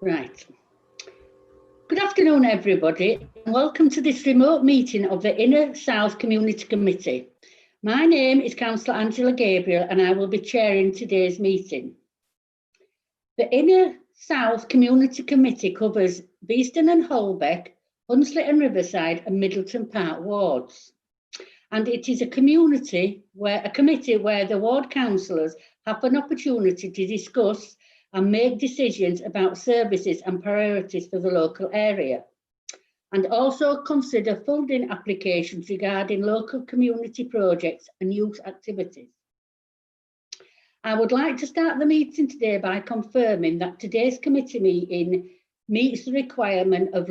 Right. Good afternoon, everybody, and welcome to this remote meeting of the Inner South Community Committee. My name is Councillor Angela Gabriel, and I will be chairing today's meeting. The Inner South Community Committee covers Beeston and Holbeck, Hunslet and Riverside, and Middleton Park wards. And it is a committee where the ward councillors have an opportunity to discuss and make decisions about services and priorities for the local area, and also consider funding applications regarding local community projects and youth activities. I would like to start the meeting today by confirming that today's committee meeting meets the requirement of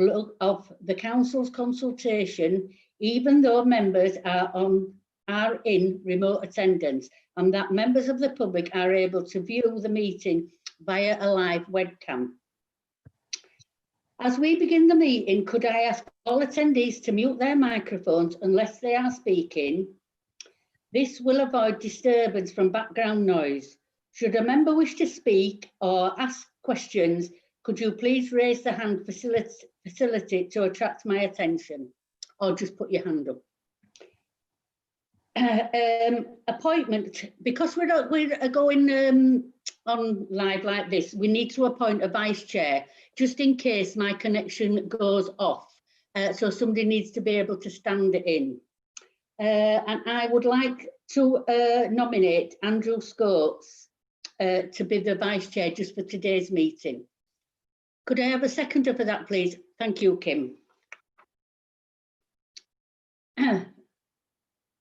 the council's consultation, even though members are in remote attendance, and that members of the public are able to view the meeting via a live webcam. As we begin the meeting, could I ask all attendees to mute their microphones unless they are speaking? This will avoid disturbance from background noise. Should a member wish to speak or ask questions, could you please raise the hand facility to attract my attention, or just put your hand up. Appointment, because we're going on live like this, we need to appoint a vice chair, just in case my connection goes off. So somebody needs to be able to stand in. And I would like to nominate Andrew Scopes to be the vice chair just for today's meeting. Could I have a seconder for that, please? Thank you, Kim.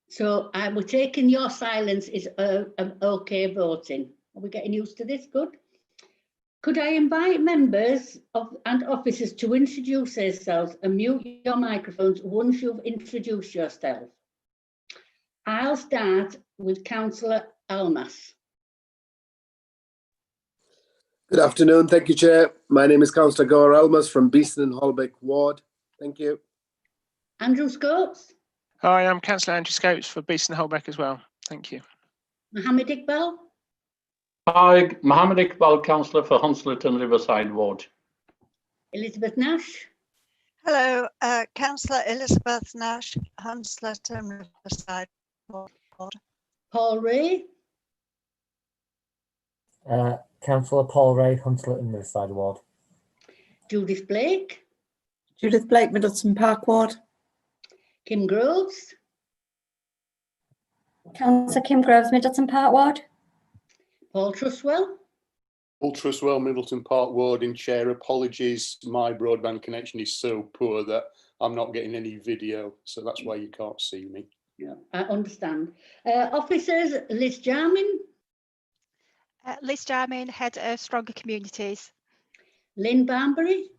So I will take in your silence is okay voting. Are we getting used to this? Good. Could I invite members and officers to introduce themselves and mute your microphones once you've introduced yourself? I'll start with Councillor Almas. Good afternoon. Thank you, Chair. My name is Councillor Gore Almas from Beeston and Holbeck Ward. Thank you. Andrew Scopes. Hi, I'm Councillor Andrew Scopes for Beeston and Holbeck as well. Thank you. Mohammed Iqbal. Hi, Mohammed Iqbal, Councillor for Hunslet and Riverside Ward. Elizabeth Nash. Hello, Councillor Elizabeth Nash, Hunslet and Riverside Ward. Paul Ray. Councillor Paul Ray, Hunslet and Riverside Ward. Judith Blake. Judith Blake, Middleton Park Ward. Kim Groves. Councillor Kim Groves, Middleton Park Ward. Paul Truswell. Paul Truswell, Middleton Park Ward. In chair, apologies, my broadband connection is so poor that I'm not getting any video, so that's why you can't see me. Yeah, I understand. Officers, Liz Jarmin. Liz Jarmin, Head of Stronger Communities. Lyn Bambury.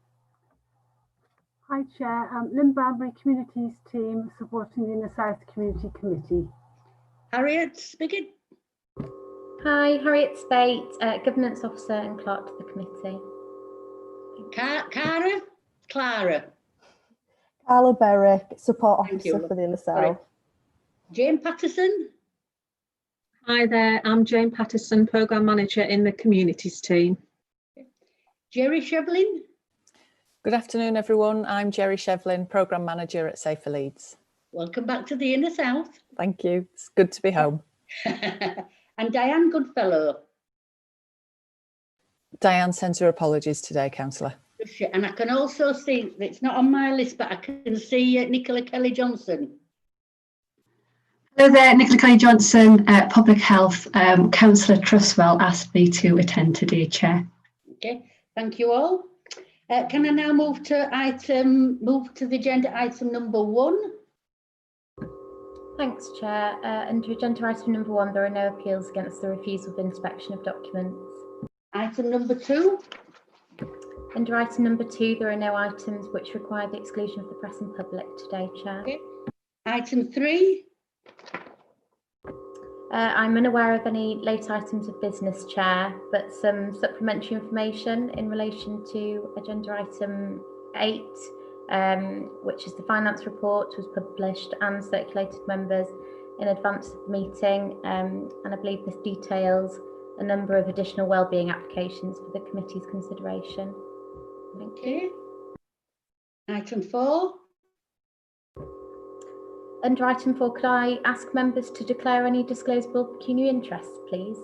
Hi Chair, Lyn Bambury Communities Team supporting the Inner South Community Committee. Harriet Spigot. Hi, Harriet Spate, Governance Officer and Clerk to the Committee. Clara. Carla Berwick, Support Officer for the Inner South. Jane Patterson. Hi there, I'm Jane Patterson, Programme Manager in the Communities Team. Jerry Shevlin. Good afternoon, everyone. I'm Jerry Shevlin, Programme Manager at Safer Leeds. Welcome back to the Inner South. Thank you. It's good to be home. And Diane Goodfellow. Diane sends her apologies today, Councillor. And I can also see, it's not on my list, but I can see Nicola Kelly-Johnson. Hello there, Nicola Kelly-Johnson, Public Health. Councillor Truswell asked me to attend today, Chair. Okay, thank you all. Can I now move to the agenda item number 1? Thanks, Chair. Under agenda item number 1, there are no appeals against the refusal of inspection of documents. Item number 2. Under item number 2, there are no items which require the exclusion of the press and public today, Chair. Okay. Item 3. I'm unaware of any late items of business, Chair, but some supplementary information in relation to agenda item 8, which is the finance report, was published and circulated to members in advance of the meeting, and I believe this details a number of additional wellbeing applications for the committee's consideration. Okay. Item 4. Under item 4, could I ask members to declare any disclosable pecuniary interests, please?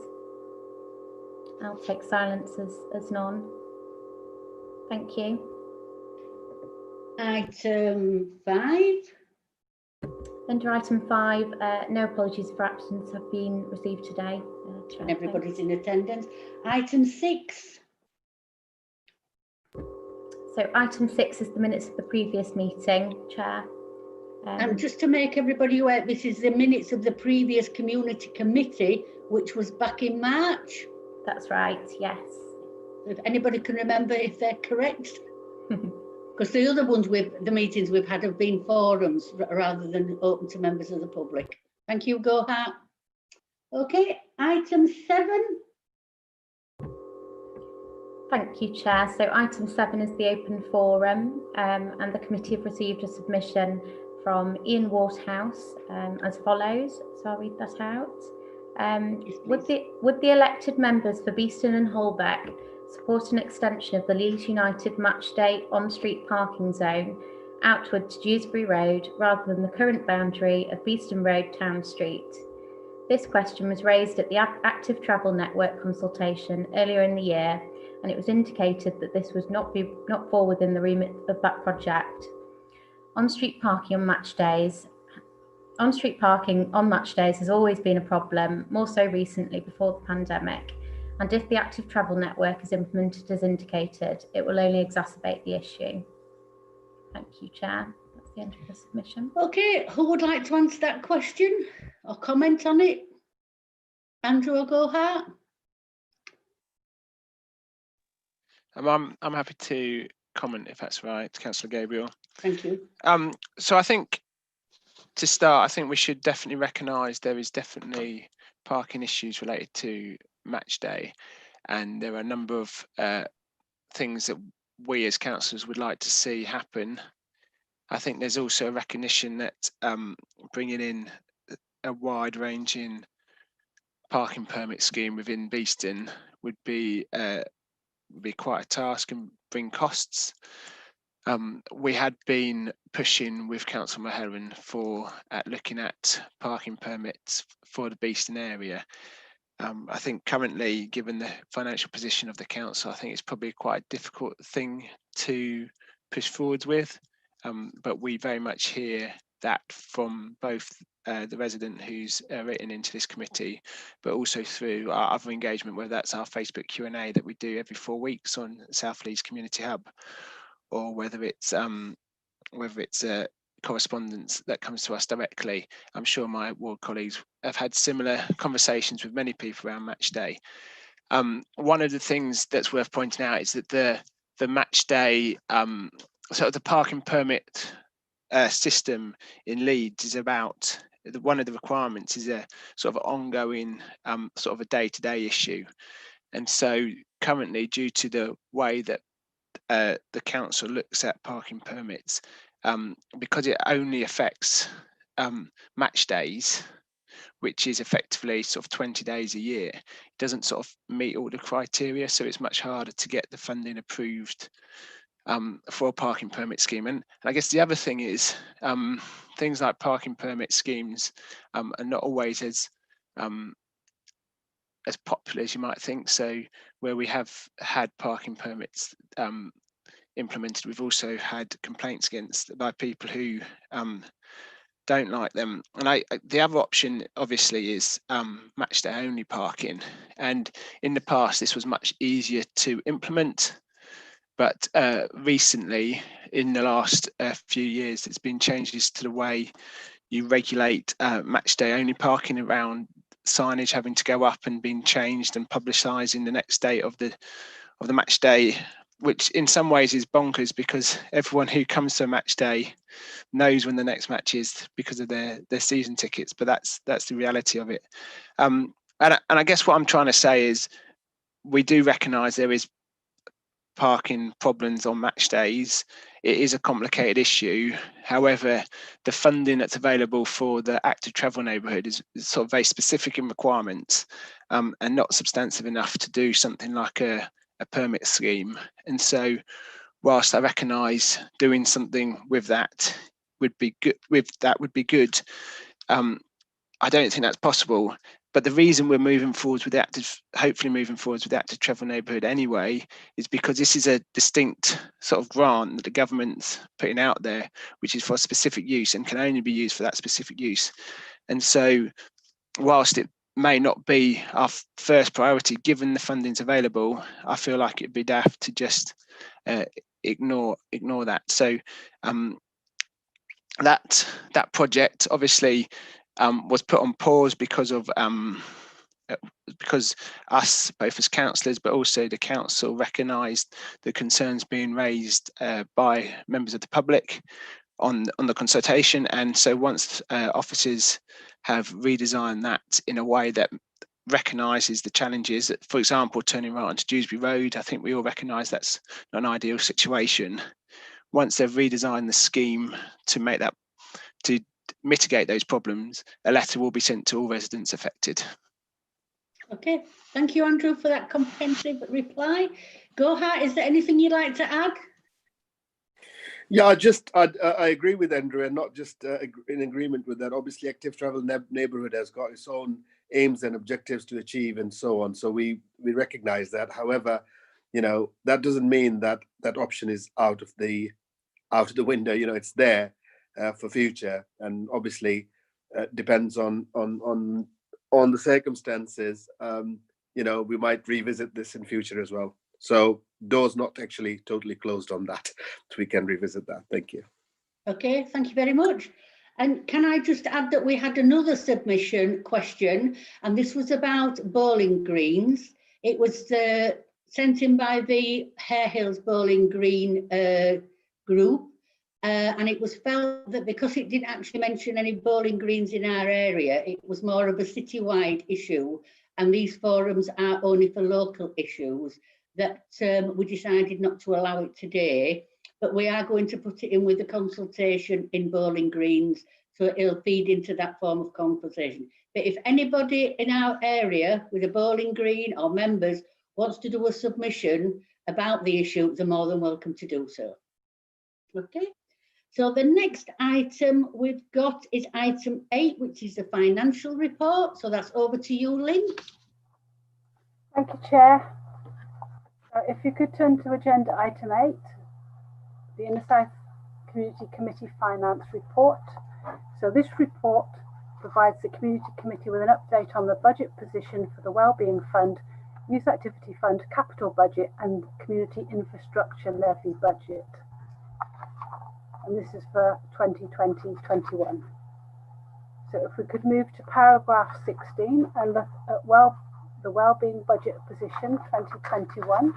I'll take silence as none. Thank you. Item 5. Under item 5, no apologies for absence have been received today. Chair, Everybody's in attendance. Item 6. So item 6 is the minutes of the previous meeting, Chair. And just to make everybody aware, this is the minutes of the previous community committee, which was back in March. That's right, yes. If anybody can remember if they're correct. Because the other ones the meetings we've had have been forums rather than open to members of the public. Thank you, Gohart. Okay, item 7. Thank you, Chair. So item 7 is the open forum, and the committee have received a submission from Ian Waterhouse as follows. So I'll read that out. Would the elected members for Beeston and Holbeck support an extension of the Leeds United match day on-street parking zone outward to Dewsbury Road rather than the current boundary of Beeston Road Town Street? This question was raised at the Active Travel Network consultation earlier in the year, and it was indicated that this was not fall within the remit of that project. On-street parking on match days has always been a problem, more so recently before the pandemic. And if the Active Travel Network is implemented as indicated, it will only exacerbate the issue. Thank you, Chair. That's the end of the submission. Okay, who would like to answer that question or comment on it? Andrew or Gohart? I'm happy to comment if that's right, Councillor Gabriel. Thank you. So I think to start, I think we should definitely recognise there is definitely parking issues related to match day, and there are a number of things that we as councillors would like to see happen. I think there's also a recognition that bringing in a wide-ranging parking permit scheme within Beeston would be quite a task and bring costs. We had been pushing with Councillor Maheron for looking at parking permits for the Beeston area. I think currently, given the financial position of the council, I think it's probably quite a difficult thing to push forwards with. But we very much hear that from both the resident who's written into this committee, but also through our other engagement, whether that's our Facebook Q&A that we do every 4 weeks on South Leeds Community Hub, or whether it's correspondence that comes to us directly. I'm sure my ward colleagues have had similar conversations with many people around match day. One of the things that's worth pointing out is that the match day, sort of the parking permit system in Leeds is about, one of the requirements is a sort of ongoing sort of a day-to-day issue. And so currently, due to the way that the council looks at parking permits, because it only affects match days, which is effectively sort of 20 days a year, it doesn't sort of meet all the criteria, so it's much harder to get the funding approved for a parking permit scheme. And I guess the other thing is things like parking permit schemes are not always as popular as you might think. So where we have had parking permits implemented, we've also had complaints by people who don't like them. And the other option obviously is match day only parking, and in the past this was much easier to implement, but recently in the last few years there's been changes to the way you regulate match day only parking, around signage having to go up and being changed and publicising the next date of the match day, which in some ways is bonkers because everyone who comes to a match day knows when the next match is because of their season tickets. But that's the reality of it. And I guess what I'm trying to say is we do recognise there is parking problems on match days. It is a complicated issue. However, the funding that's available for the active travel neighbourhood is sort of very specific in requirements and not substantive enough to do something like a permit scheme. And so whilst I recognise doing something with that would be good, I don't think that's possible. But the reason we're moving forwards with the hopefully moving forwards with the active travel neighbourhood anyway, is because this is a distinct sort of grant that the government's putting out there, which is for a specific use and can only be used for that specific use. And so, whilst it may not be our first priority, given the funding's available, I feel like it'd be daft to just ignore that. So that project obviously was put on pause because us, both as councillors, but also the council, recognised the concerns being raised by members of the public on the consultation. And so once officers have redesigned that in a way that recognises the challenges, that, for example, turning right onto Dewsbury Road, I think we all recognise that's not an ideal situation. Once they've redesigned the scheme to make that, to mitigate those problems, a letter will be sent to all residents affected. Okay, thank you, Andrew, for that comprehensive reply. Gohar, is there anything you'd like to add? Yeah, I agree with Andrew, and not just in agreement with that. Obviously, active travel neighbourhood has got its own aims and objectives to achieve, and so on. So we recognise that. However, that doesn't mean that that option is out of the window. It's there for future, and obviously depends on the circumstances. We might revisit this in future as well. So doors not actually totally closed on that. So we can revisit that. Thank you. Okay, thank you very much. And can I just add that we had another submission question, and this was about bowling greens. It was sent in by the Hare Hills Bowling Green group, and it was felt that because it didn't actually mention any bowling greens in our area, it was more of a citywide issue, and these forums are only for local issues, that we decided not to allow it today. But we are going to put it in with the consultation in bowling greens, so it'll feed into that form of conversation. But if anybody in our area with a bowling green or members wants to do a submission about the issue, they're more than welcome to do so. Okay, so the next item we've got is item 8, which is the financial report. So that's over to you, Lyn. Thank you, Chair. If you could turn to agenda item 8, the Inner South Community Committee Finance Report. So this report provides the Community Committee with an update on the budget position for the Wellbeing Fund, Youth Activity Fund, Capital Budget and Community Infrastructure Levy Budget. And this is for 2020-21. So if we could move to paragraph 16 and look at the Wellbeing Budget position 2021.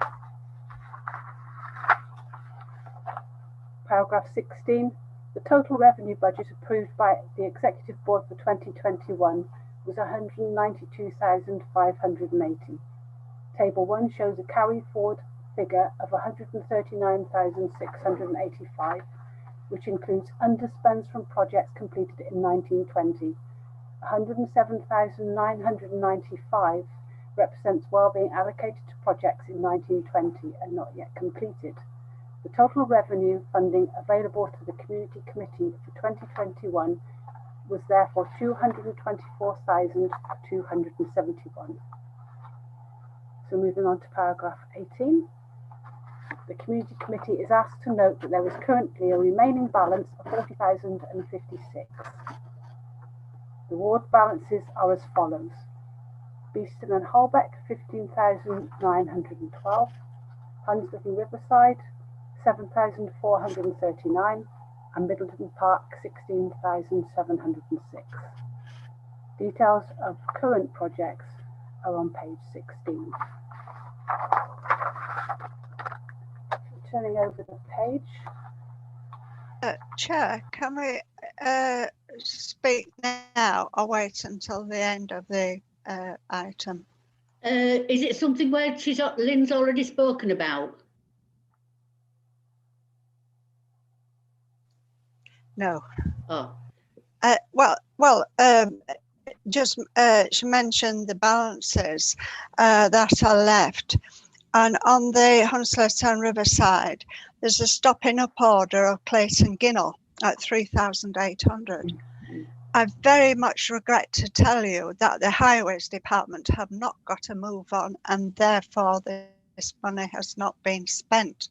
Paragraph 16, the total revenue budget approved by the Executive Board for 2021 was 192,580. Table 1 shows a carry forward figure of 139,685, which includes underspends from projects completed in 1920. 107,995 represents wellbeing allocated to projects in 1920 and not yet completed. The total revenue funding available to the Community Committee for 2021 was therefore 224,271. So moving on to paragraph 18. The Community Committee is asked to note that there is currently a remaining balance of 40,056. The ward balances are as follows: Beeston and Holbeck 15,912, Hunsworth and Riverside 7,439, and Middleton Park 16,706. Details of current projects are on page 16. Turning over the page. Chair, can we speak now or wait until the end of the item? Is it something where Lyn's already spoken about? No. Oh. Just she mentioned the balances that are left. And on the Hunslet and Riverside, there's a stopping up order of Clayton Ginnell at 3,800. I very much regret to tell you that the Highways Department have not got a move on, and therefore this money has not been spent.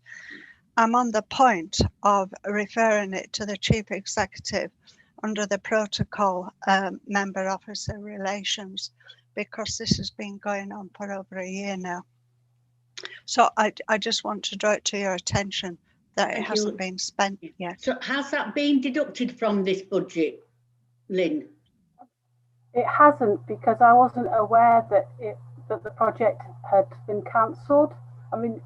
I'm on the point of referring it to the Chief Executive under the protocol member officer relations, because this has been going on for over a year now. So I just want to draw it to your attention that it hasn't been spent yet. So has that been deducted from this budget, Lyn? It hasn't, because I wasn't aware that the project had been cancelled. I mean,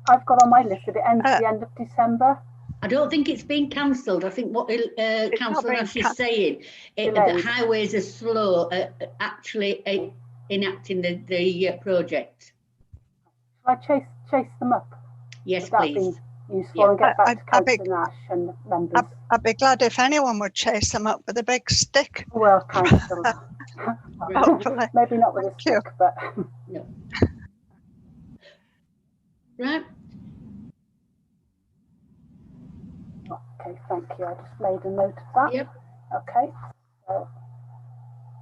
I've got on my list that it ends at the end of December. I don't think it's been cancelled. I think what Councillor Ash is saying, that Highways are slow at actually enacting the project. Shall I chase them up? Yes, Would please. That be useful, and get back to Councillor Ash and members. I'd be glad if anyone would chase them up with a big stick. Well, Councillor. Hopefully. Maybe not with a stick, but no. Right. Okay, thank you. I just made a note of that. Yep. Okay. So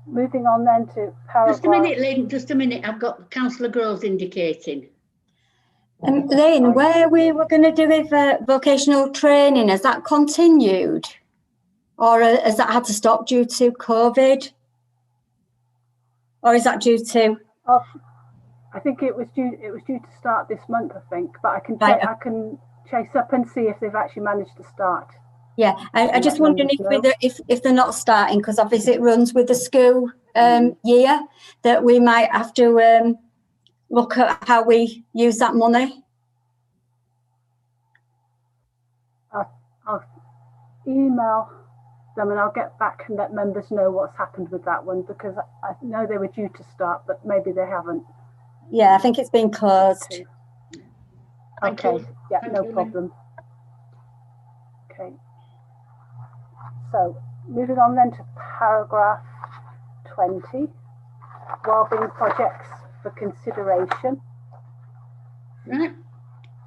moving on then to paragraph. Just a minute, Lyn. Just a minute. I've got Councillor Groves indicating. Lyn, where we were going to do with vocational training, has that continued, or has that had to stop due to COVID, or is that due to? Oh, I think it was due to start this month, I think, but I can chase up and see if they've actually managed to start. Yeah, I just wondering if they're not starting, because obviously it runs with the school year, that we might have to look at how we use that money. I'll email them and I'll get back and let members know what's happened with that one, because I know they were due to start, but maybe they haven't. Yeah, I think it's been closed. Okay, yeah, no problem. Okay. So moving on then to paragraph 20, wellbeing projects for consideration. Right.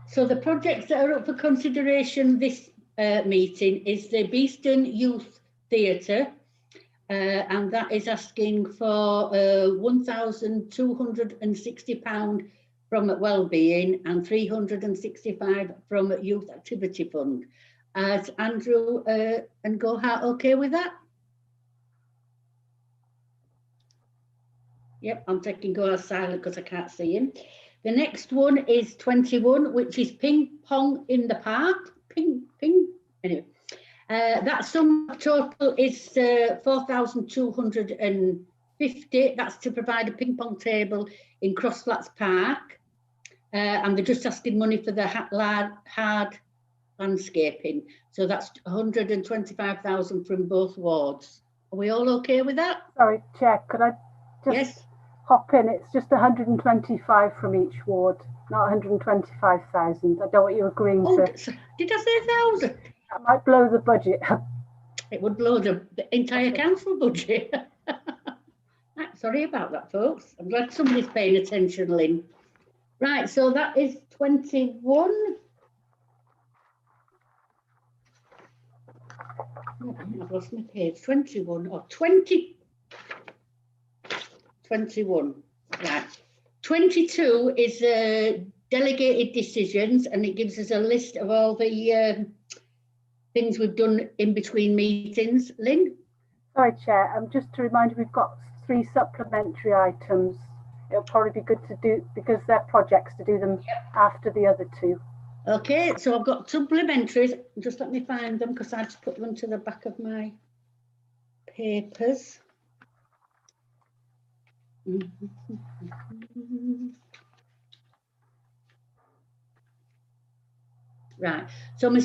So the projects that are up for consideration this meeting is the Beeston Youth Theatre, and that is asking for £1,260 from Wellbeing and £365 from Youth Activity Fund. Is Andrew and Gohart okay with that? Yep, I'm taking Gohart silent because I can't see him. The next one is 21, which is ping pong in the park. Ping. Anyway, that sum total is 4,250. That's to provide a ping pong table in Crossflats Park, and they're just asking money for the hard landscaping. So that's 125,000 from both wards. Are we all okay with that? Sorry, Chair, could I just hop in? It's just 125 from each ward, not 125,000. I don't want you agreeing to. Did I say 1,000? That might blow the budget. It would blow the entire council budget. Sorry about that, folks. I'm glad somebody's paying attention, Lyn. Right, so that is 21. Oh, I've lost my page. 21 or 20. 21. Right. 22 is delegated decisions, and it gives us a list of all the things we've done in between meetings. Lyn? Sorry, Chair. Just to remind you, we've got 3 supplementary items. It'll probably be good to do, because they're projects, to do them after the other 2. Okay, so I've got supplementaries. Just let me find them, because I just put them to the back of my papers. Right, so my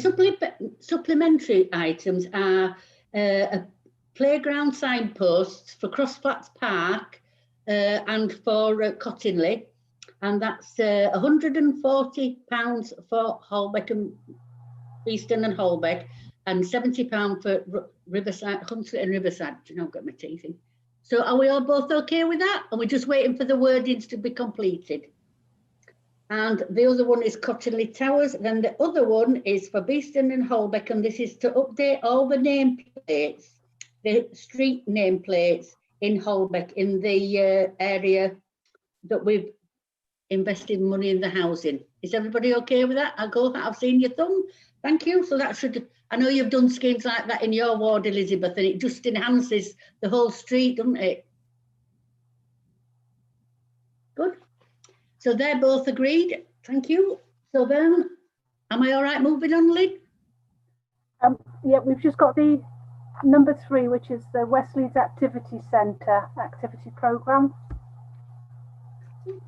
supplementary items are a playground signposts for Crossflats Park and for Cottingley, and that's £140 for Holbeck and Beeston and Holbeck, and £70 for Riverside, Hunslet and Riverside. You know, I've got my teeth in. So are we all both okay with that? And we're just waiting for the wordings to be completed. and the other one is Cottingley Towers. Then the other one is for Beeston and Holbeck, and this is to update all the nameplates, the street nameplates in Holbeck, in the area that we've invested money in the housing. Is everybody okay with that? I've seen your thumb. Thank you. So that should, I know you've done schemes like that in your ward, Elizabeth, and it just enhances the whole street, doesn't it? Good. So they're both agreed. Thank you. So then, am I all right moving on, Lyn? Yeah, we've just got the number 3, which is the West Leeds Activity Centre activity programme.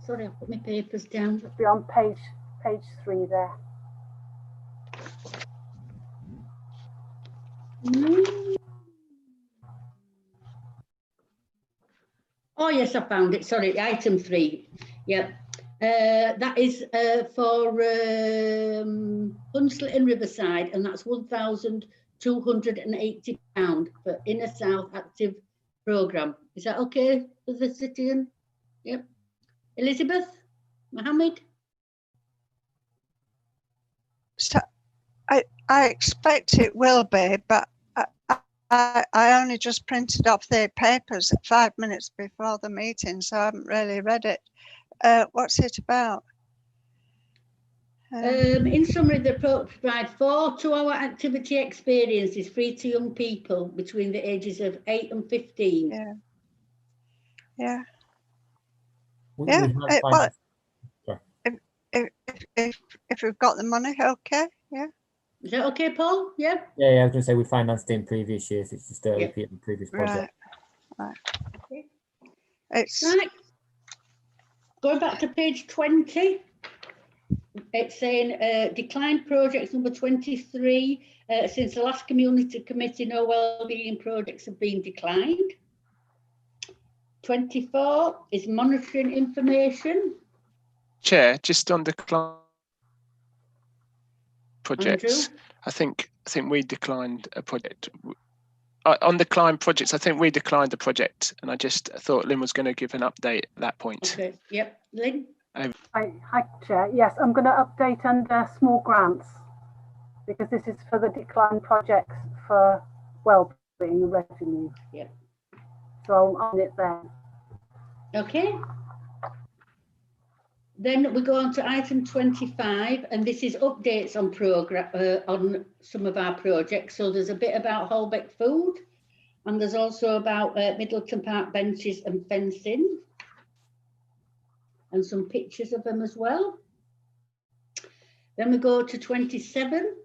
Sorry, I'll put my papers down. It'll be on page 3 there. Oh yes, I found it. Sorry, item 3. Yep. That is for Hunslet and Riverside, and that's £1,280 for Inner South Active Programme. Is that okay for the citizen? Yep. Elizabeth, Mohammed? So I expect it will be, but I only just printed off the papers 5 minutes before the meeting, so I haven't really read it. What's it about? In summary, the provide 4 2-hour activity experiences free to young people between the ages of 8 and 15. Yeah. Yeah. Yeah. Well, if we've got the money, okay. Yeah. Is that okay, Paul? Yeah. Yeah, I was going to say we financed it in previous years. It's just a repeat of the previous project. Right. Okay. It's right. Going back to page 20. It's saying declined projects number 23. Since the last community committee, no wellbeing projects have been declined. 24 is monitoring information. Chair, just on decline projects, Andrew? I think we declined a project. On declined projects, I think we declined the project, and I just thought Lyn was going to give an update at that point. Okay. Yep. Lyn? Hi, Chair. Yes, I'm going to update under small grants because this is for the declined projects for wellbeing and revenue. Yep. So I'll on it there. Okay. Then we go on to item 25, and this is updates on on some of our projects. So there's a bit about Holbeck Food, and there's also about Middleton Park benches and fencing, and some pictures of them as well. Then we go to 27,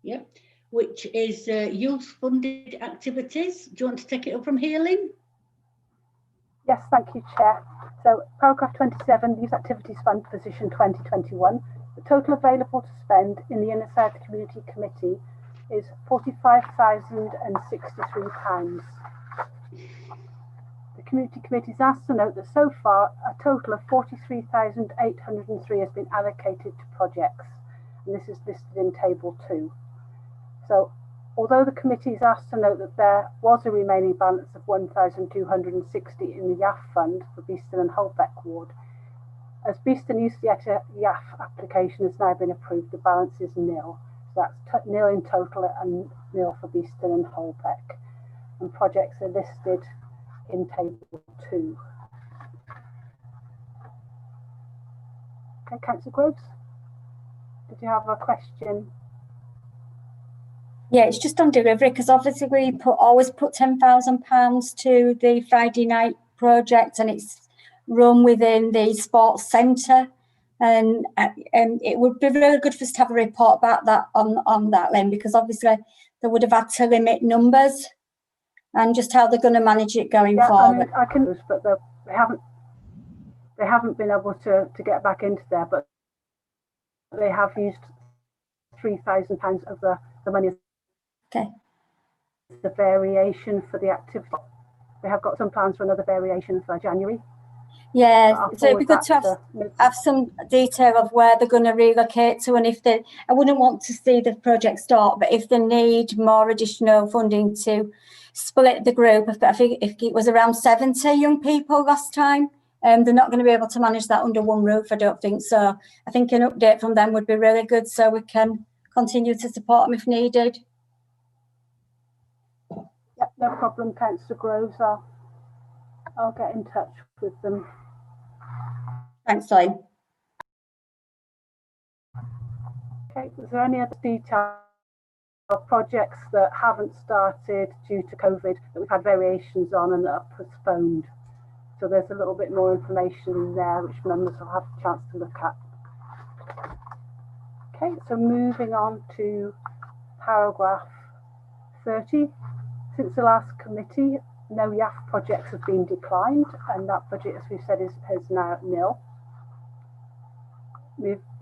yep, which is youth-funded activities. Do you want to take it up from here, Lyn? Yes, thank you, Chair. So paragraph 27, Youth Activities Fund position 2021. The total available to spend in the Inner South Community Committee is £45,063. The Community Committee is asked to note that so far a total of 43,803 has been allocated to projects, and this is listed in Table 2. So although the committee is asked to note that there was a remaining balance of 1,260 in the YAF fund for Beeston and Holbeck ward, as Beeston Youth Theatre YAF application has now been approved, the balance is nil. So that's nil in total and nil for Beeston and Holbeck. And projects are listed in Table 2. Okay, Councillor Groves, did you have a question? Yeah, it's just on delivery because obviously we always put £10,000 to the Friday night project, and it's run within the sports centre, and it would be really good for us to have a report about that on that, Lyn, because obviously they would have had to limit numbers and just how they're going to manage it going forward. I can, but they haven't been able to get back into there, but they have used £3,000 of the money. Okay. The variation for the activity. They have got some plans for another variation for January. Yeah, so it'd be good to have some detail of where they're going to relocate to, and if they, I wouldn't want to see the project start, but if they need more additional funding to split the group, I think if it was around 70 young people last time They're not going to be able to manage that under one roof, I don't think. So I think an update from them would be really good so we can continue to support them if needed. Yep, no problem, Councillor Groves. I'll get in touch with them. Thanks, Lyn. Okay, is there any other detail of projects that haven't started due to COVID that we've had variations on and that are postponed? So there's a little bit more information in there which members will have a chance to look at. Okay, so moving on to paragraph 30. Since the last committee, no YAF projects have been declined, and that budget, as we said, is now nil.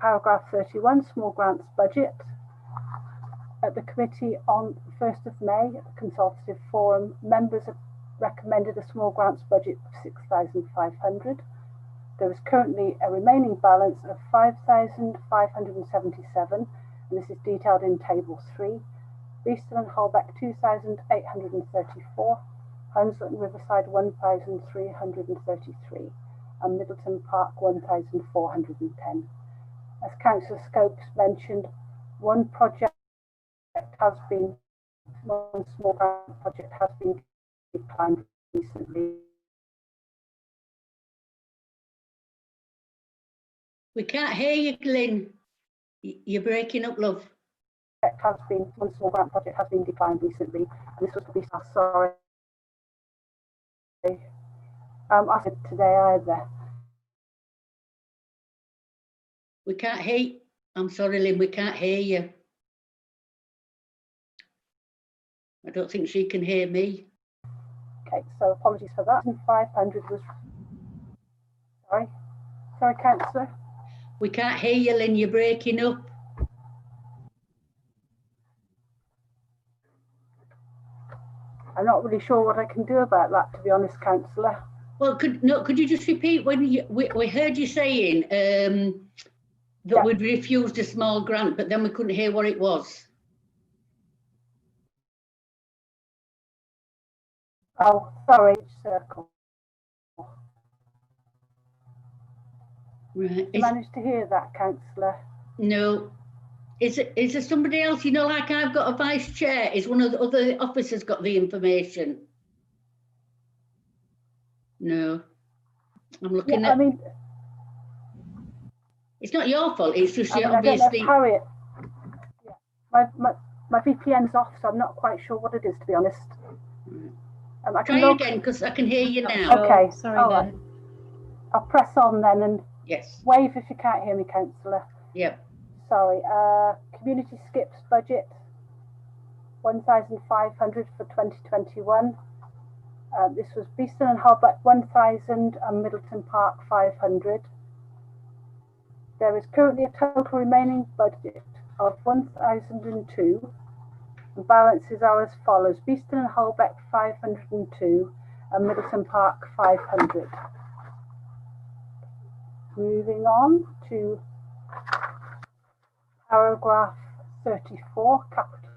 Paragraph 31, small grants budget. At the committee on 1st of May, at the consultative forum, members have recommended a small grants budget of 6,500. There is currently a remaining balance of 5,577, and this is detailed in table 3. Beeston and Holbeck 2,834, Hunslet and Riverside 1,333, and Middleton Park 1,410. As Councillor Scopes mentioned, one small grant project has been declined recently. We can't hear you, Lyn. You're breaking up, love. One small grant project has been declined recently, and this was to be sorry. I said today either. We can't hear you. I'm sorry, Lyn, we can't hear you. I don't think she can hear me. Okay, so apologies for that. 500 was... Sorry, Councillor. We can't hear you, Lyn, you're breaking up. I'm not really sure what I can do about that, to be honest, Councillor. Well, could you just repeat when we heard you saying that we'd refused a small grant, but then we couldn't hear what it was? Oh, sorry, circle. Right. You managed to hear that, Councillor? No. Is there somebody else, like I've got a vice chair? Is one of the other officers got the information? No. I'm looking at... it's not your fault, it's just you obviously... Harriet. Yeah. My VPN's off, so I'm not quite sure what it is, to be honest. Try again, because I can hear you now. Okay, sorry right. then. I'll press on then and wave if you can't hear me, Councillor. Yep. Sorry, community skips budget 1,500 for 2021. This was Beeston and Holbeck 1,000 and Middleton Park 500. There is currently a total remaining budget of 1,002. The balances are as follows: Beeston and Holbeck 502 and Middleton Park 500. Moving on to paragraph 34, capital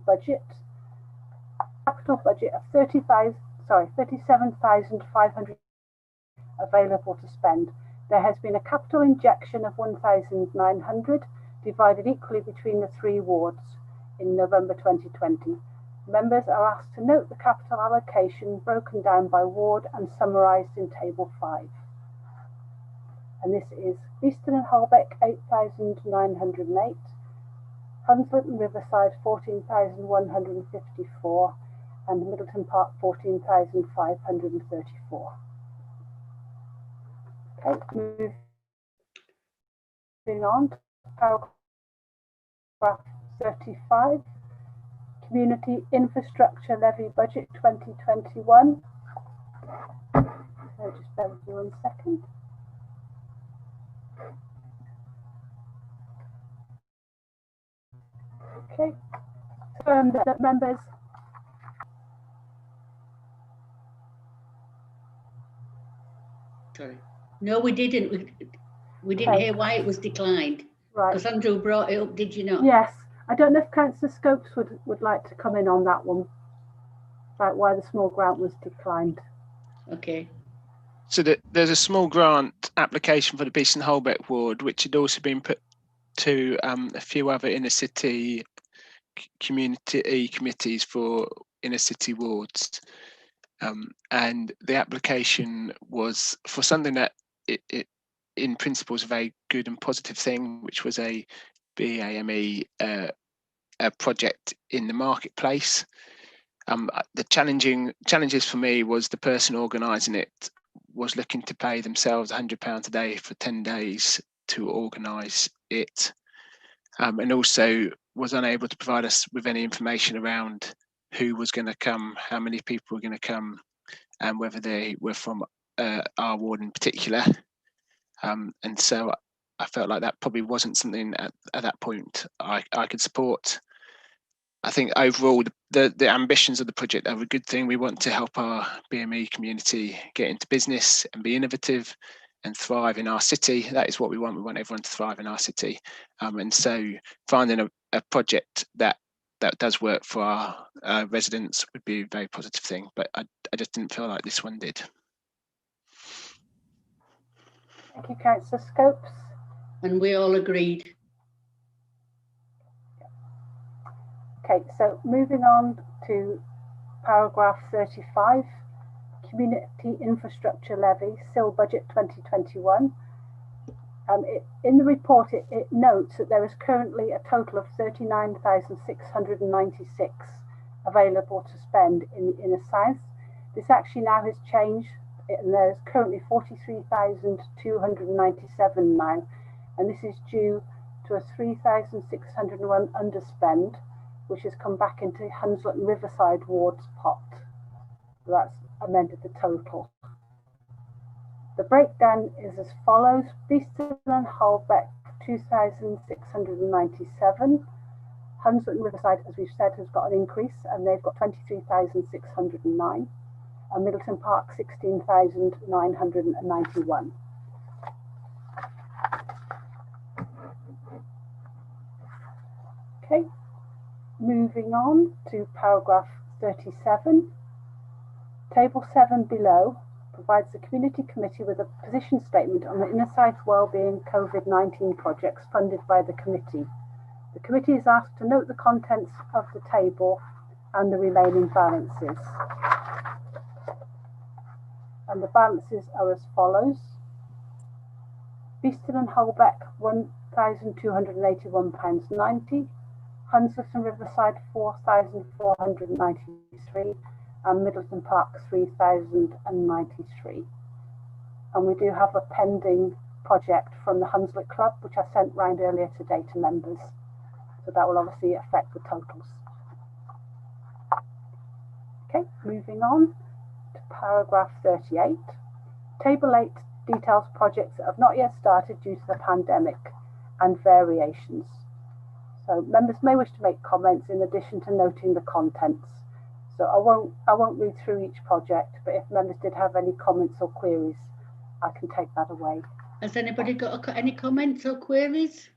budget. Capital budget of 37,500 available to spend. There has been a capital injection of 1,900 divided equally between the 3 wards in November 2020. Members are asked to note the capital allocation broken down by ward and summarised in table 5. And this is Beeston and Holbeck 8,908, Hunslet and Riverside 14,154, and Middleton Park 14,534. Okay, moving on to paragraph 35, Community Infrastructure Levy Budget 2021. So just bear with me 1 second. Okay, that members. Sorry. No, we didn't. We didn't hear why it was declined. Right. Because Andrew brought it up, did you not? Yes. I don't know if Councillor Scopes would like to come in on that one, about why the small grant was declined. Okay. So there's a small grant application for the Beeston Holbeck ward, which had also been put to a few other inner city community committees for inner city wards. And the application was for something that it in principle is a very good and positive thing, which was a BAME a project in the marketplace. The challenges for me was the person organising it was looking to pay themselves £100 a day for 10 days to organise it, and also was unable to provide us with any information around who was going to come, how many people were going to come, and whether they were from our ward in particular. And so I felt like that probably wasn't something at that point I could support. I think overall the ambitions of the project are a good thing. We want to help our BME community get into business and be innovative and thrive in our city. That is what we want. We want everyone to thrive in our city. And so finding a project that does work for our residents would be a very positive thing. But I just didn't feel like this one did. Thank you, Councillor Scopes. And we all agreed. Okay, so moving on to paragraph 35, Community Infrastructure Levy, SIL Budget 2021. In the report, it notes that there is currently a total of 39,696 available to spend in the inner south. This actually now has changed, and there is currently 43,297 now, and this is due to a 3,601 underspend, which has come back into Hunslet and Riverside wards pot. So that's amended the total. The breakdown is as follows: Beeston and Holbeck 2,697. Hunslet and Riverside, as we've said, has got an increase and they've got 23,609. And Middleton Park 16,991. Okay. Moving on to paragraph 37. Table 7 below provides the Community Committee with a position statement on the Inner South Wellbeing COVID-19 projects funded by the committee. The committee is asked to note the contents of the table and the remaining balances. And the balances are as follows: Beeston and Holbeck £1,281.90, Hunslet and Riverside £4,493, and Middleton Park £3,093. And we do have a pending project from the Hunslet Club, which I sent round earlier today to members. So that will obviously affect the totals. Okay, moving on to paragraph 38. Table 8 details projects that have not yet started due to the pandemic and variations. So members may wish to make comments in addition to noting the contents. So I won't read through each project, but if members did have any comments or queries, I can take that away. Has anybody got any comments or queries?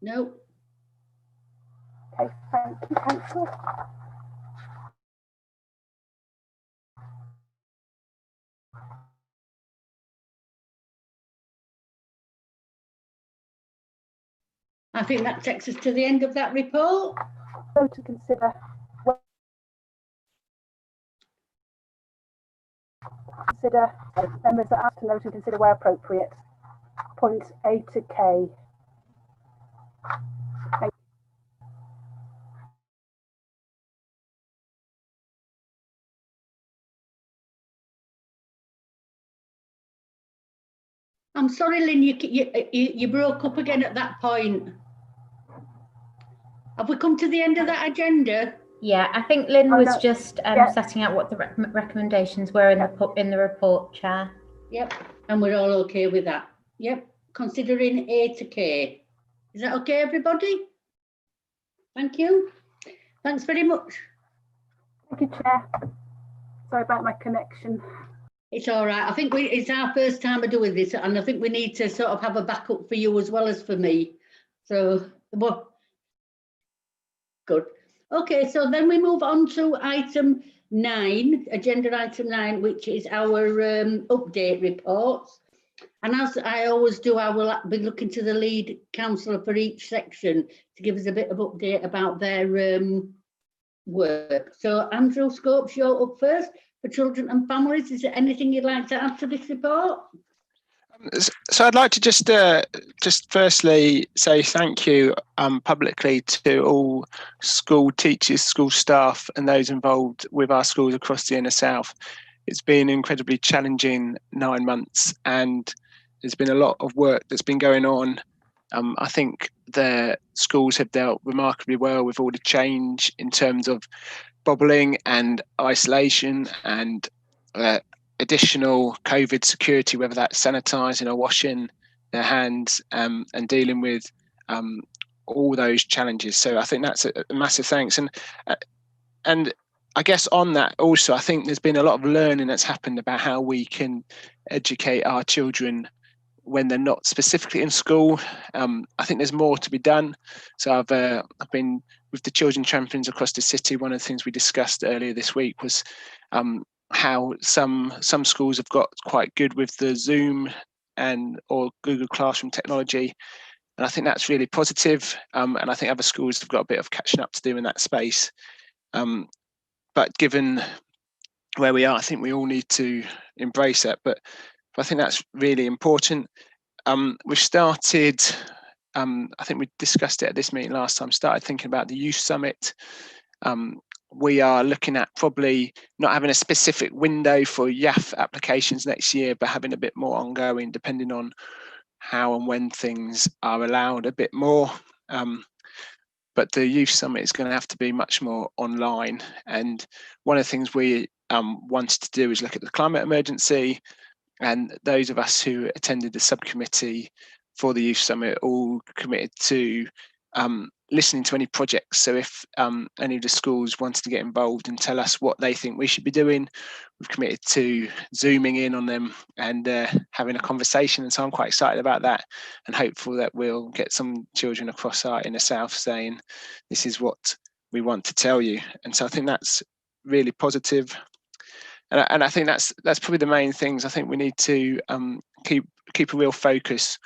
No. Okay, thank you, Councillor. I think that takes us to the end of that report. So to consider members are asked to note and consider where appropriate points A to K. I'm sorry, Lynn, you broke up again at that point. Have we come to the end of that agenda? Yeah, I think Lynn was just setting out what the recommendations were in the report, Chair. Yep, and we're all okay with that. Yep, considering A to K. Is that okay, everybody? Thank you. Thanks very much. Thank you, Chair. Sorry about my connection. It's all right. I think it's our first time of doing this, and I think we need to sort of have a backup for you as well as for me. So, well, good. Okay, so then we move on to item 9, agenda item 9, which is our update reports. And as I always do, I will be looking to the lead councillor for each section to give us a bit of update about their work. So Andrew Scopes, you're up first for children and families. Is there anything you'd like to add to this report? So I'd like to just firstly say thank you publicly to all school teachers, school staff and those involved with our schools across the Inner South. It's been an incredibly challenging 9 months and there's been a lot of work that's been going on. I think the schools have dealt remarkably well with all the change in terms of bobbling and isolation and additional COVID security, whether that's sanitising or washing their hands and dealing with all those challenges. So I think that's a massive thanks. And I guess on that also, I think there's been a lot of learning that's happened about how we can educate our children when they're not specifically in school. I think there's more to be done. So I've been with the children champions across the city. One of the things we discussed earlier this week was how some schools have got quite good with the Zoom or Google Classroom technology. And I think that's really positive. And I think other schools have got a bit of catching up to do in that space. But given where we are, I think we all need to embrace that. But I think that's really important. We've started, I think we discussed it at this meeting last time, started thinking about the Youth Summit. We are looking at probably not having a specific window for YAF applications next year, but having a bit more ongoing, depending on how and when things are allowed a bit more. But the Youth Summit is going to have to be much more online. And one of the things we wanted to do is look at the climate emergency. And those of us who attended the subcommittee for the Youth Summit all committed to listening to any projects. So if any of the schools wanted to get involved and tell us what they think we should be doing, we've committed to zooming in on them and having a conversation. And so I'm quite excited about that and hopeful that we'll get some children across our Inner South saying, this is what we want to tell you. And so I think that's really positive. And I think that's probably the main things. I think we need to keep a real focus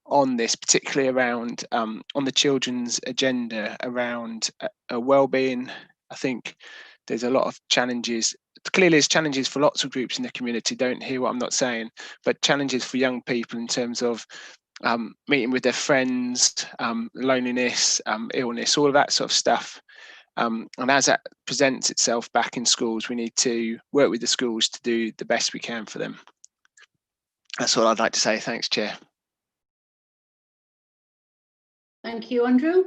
on this, particularly around on the children's agenda around well-being. I think there's a lot of challenges. Clearly, there's challenges for lots of groups in the community. Don't hear what I'm not saying, but challenges for young people in terms of meeting with their friends, loneliness, illness, all of that sort of stuff. And as that presents itself back in schools, we need to work with the schools to do the best we can for them. That's all I'd like to say. Thanks, Chair. Thank you, Andrew.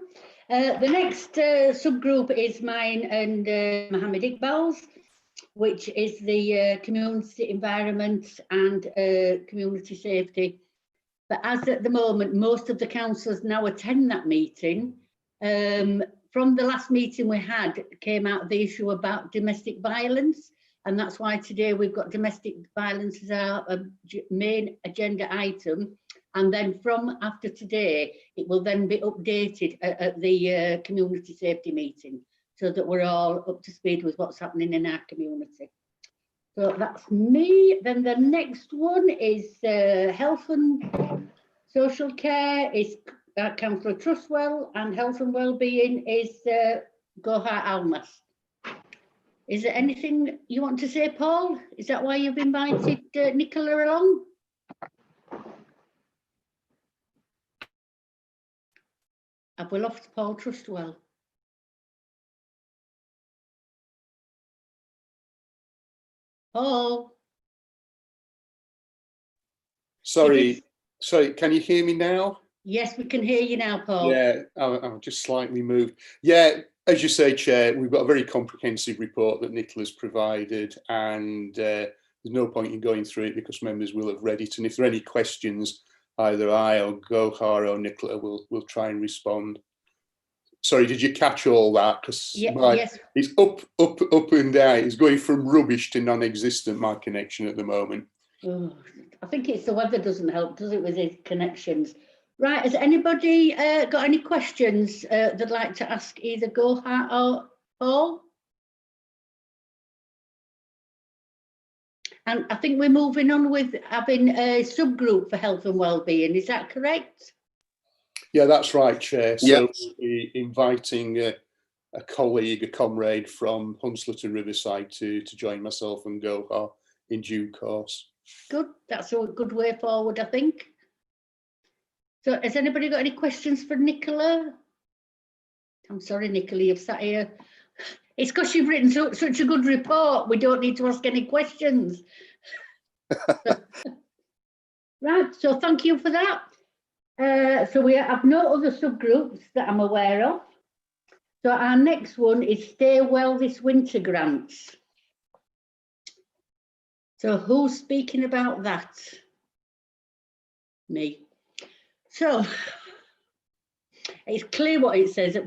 The next subgroup is mine and Mohammed Iqbal's, which is the community environment and community safety. But as at the moment, most of the councillors now attend that meeting. From the last meeting we had, came out the issue about domestic violence, and that's why today we've got domestic violence as our main agenda item. And then from after today, it will then be updated at the community safety meeting so that we're all up to speed with what's happening in our community. So that's me. Then the next one is health and social care is Councillor Trustwell, and health and wellbeing is Gohar Almas. Is there anything you want to say, Paul? Is that why you've invited Nicola along? Have we lost Paul Trustwell? Paul? Sorry, can you hear me now? Yes, we can hear you now, Paul. Yeah, I'm just slightly moved. Yeah, as you say, Chair, we've got a very comprehensive report that Nicola's provided, and there's no point in going through it because members will have read it. And if there are any questions, either I or Gohar or Nicola will try and respond. Sorry, did you catch all that? Because yes. It's up and down. It's going from rubbish to non-existent, my connection at the moment. Oh, I think it's the weather doesn't help, does it, with the connections? Right, has anybody got any questions they'd like to ask either Gohar or Paul? And I think we're moving on with having a subgroup for health and wellbeing. Is that correct? Yeah, that's right, Chair. So Yep. we'll be inviting a colleague, a comrade from Hunslet and Riverside to join myself and Gohar in due course. Good. That's a good way forward, I think. So has anybody got any questions for Nicola? I'm sorry, Nicola, you've sat here. It's because you've written such a good report. We don't need to ask any questions. Right, so thank you for that. So we have no other subgroups that I'm aware of. So our next one is Stay Well This Winter grants. So who's speaking about that? Me. So it's clear what it says.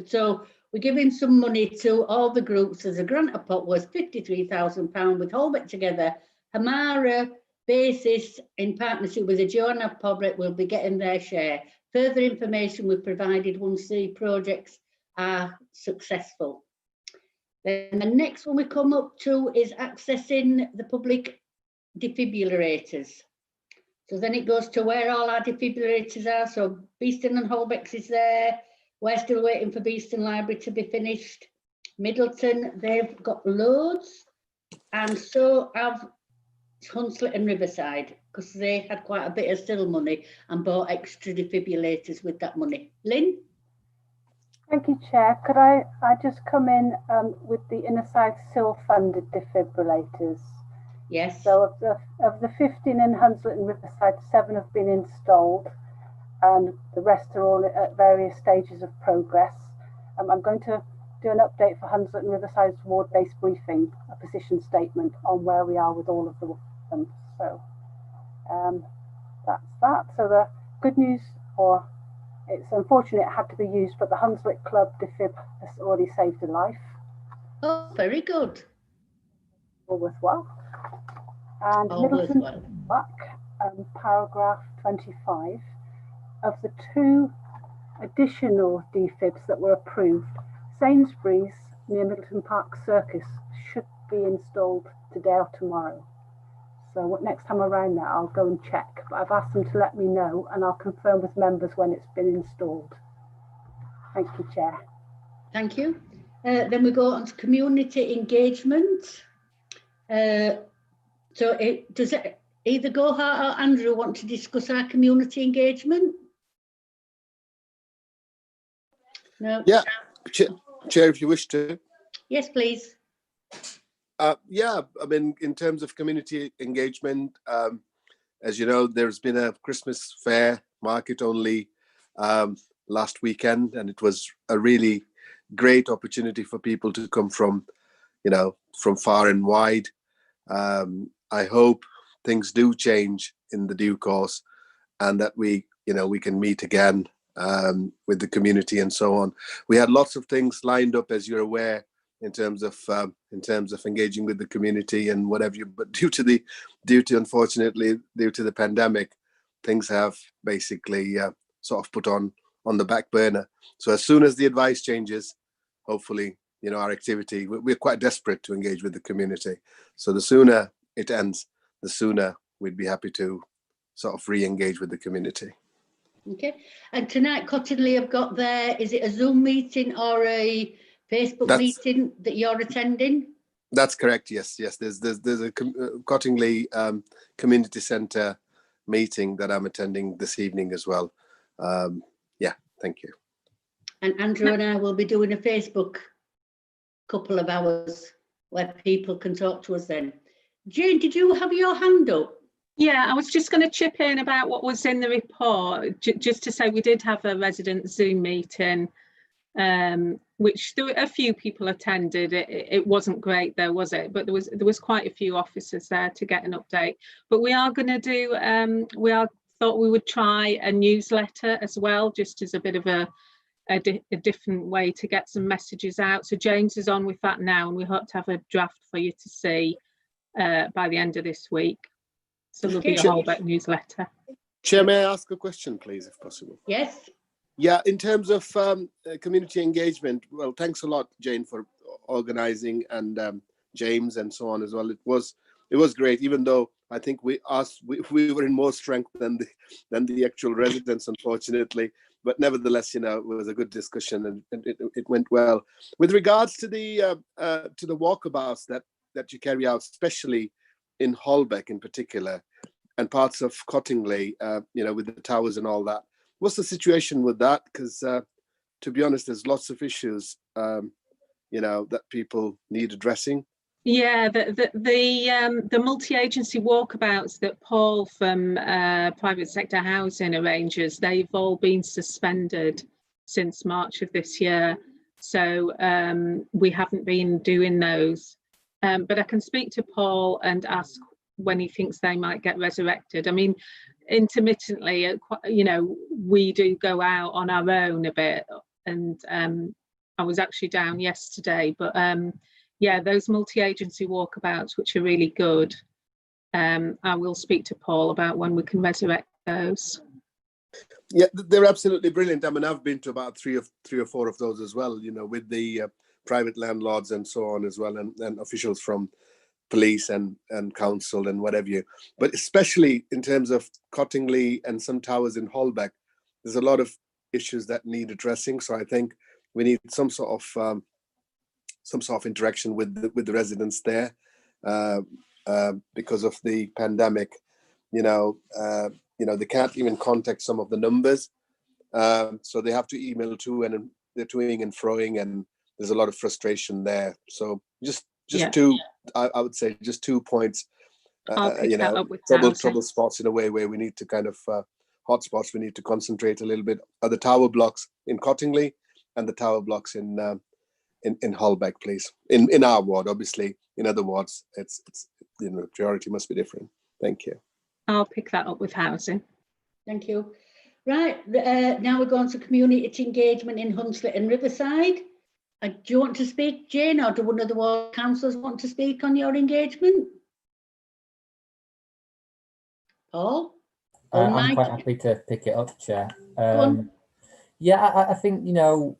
So we're giving some money to all the groups as a grant pot worth £53,000 with Hold It Together. Hamara Basis in partnership with the Joanna Public will be getting their share. Further information we've provided once the projects are successful. Then the next one we come up to is accessing the public defibrillators. So then it goes to where all our defibrillators are. So Beeston and Holbex is there. We're still waiting for Beeston Library to be finished. Middleton, they've got loads. And so have Hunslet and Riverside, because they had quite a bit of still money and bought extra defibrillators with that money. Lynn? Thank you, Chair. Could I just come in with the Inner South SIL funded defibrillators? Yes. So of the 15 in Hunslet and Riverside, 7 have been installed and the rest are all at various stages of progress. I'm going to do an update for Hunslet and Riverside's ward-based briefing, a position statement on where we are with all of them. So that's that. So the good news, or it's unfortunate it had to be used, but the Hunslet Club defib has already saved a life. Oh, very good. All worthwhile. And All Middleton worthwhile. back, paragraph 25. Of the 2 additional defibs that were approved, Sainsbury's near Middleton Park Circus should be installed today or tomorrow. So next time around that, I'll go and check. But I've asked them to let me know and I'll confirm with members when it's been installed. Thank you, Chair. Thank you. Then we go on to community engagement. So does it either Gohar or Andrew want to discuss our community engagement? No. Yeah, Chair, if you wish to. Yes, please. Yeah, I mean, in terms of community engagement, as you know, there's been a Christmas fair market only last weekend, and it was a really great opportunity for people to come from, from far and wide. I hope things do change in the due course, and that we can meet again with the community and so on. We had lots of things lined up, as you're aware, in terms of engaging with the community and whatever but unfortunately due to the pandemic, things have basically sort of put on the back burner. So as soon as the advice changes, hopefully, our activity, we're quite desperate to engage with the community. So the sooner it ends, the sooner we'd be happy to sort of re-engage with the community. Okay. And tonight, Cottingley have got is it a Zoom meeting or a Facebook meeting that you're attending? That's correct. Yes. There's a Cottingley Community Centre meeting that I'm attending this evening as well. Yeah, thank you. And Andrew and I will be doing a Facebook couple of hours where people can talk to us then. Jane, did you have your hand up? Yeah, I was just going to chip in about what was in the report, just to say we did have a resident Zoom meeting, which a few people attended. It wasn't great though, was it? But there was quite a few officers there to get an update. But we are going to do, thought we would try a newsletter as well, just as a bit of a different way to get some messages out. So James is on with that now, and we hope to have a draft for you to see by the end of this week. So there'll be a whole newsletter. Chair, may I ask a question, please, if possible? Yes. Yeah, in terms of community engagement, well, thanks a lot, Jane, for organising, and James and so on as well. It was great, even though I think we were in more strength than the actual residents, unfortunately. But nevertheless, you know, it was a good discussion, and it went well. With regards to the walkabouts that you carry out, especially in Holbeck in particular, and parts of Cottingley, you know, with the towers and all that. What's the situation with that? Because to be honest, there's lots of issues, you know, that people need addressing. Yeah, the multi-agency walkabouts that Paul from Private Sector Housing arranges, they've all been suspended since March of this year. So we haven't been doing those. But I can speak to Paul and ask when he thinks they might get resurrected. I mean, intermittently, you know, we do go out on our own a bit, and I was actually down yesterday, but yeah, those multi-agency walkabouts, which are really good, I will speak to Paul about when we can resurrect those. Yeah, they're absolutely brilliant. I mean, I've been to about three or four of those as well, you know, with the private landlords and so on as well, and officials from police and council and whatever you. But especially in terms of Cottingley and some towers in Holbeck, there's a lot of issues that need addressing. So I think we need some sort of interaction with the residents there, because of the pandemic. You know, they can't even contact some of the numbers, so they have to email too, and they're toing and froing, and there's a lot of frustration there. So just two, I would say, just 2 points. You know, trouble spots in a way where we need to kind of hotspots. We need to concentrate a little bit. Are the tower blocks in Cottingley and the tower blocks in Holbeck, please. In our ward, obviously. In other wards, it's you know, priority must be different. Thank you. I'll pick that up with housing. Thank you. Right, now we're going to community engagement in Hunslet and Riverside. Do you want to speak, Jane, or do one of the ward councillors want to speak on your engagement? Paul? I'm quite happy to pick it up, Chair. Yeah, I think, you know,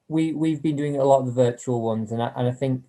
we've been doing a lot of the virtual ones, and I think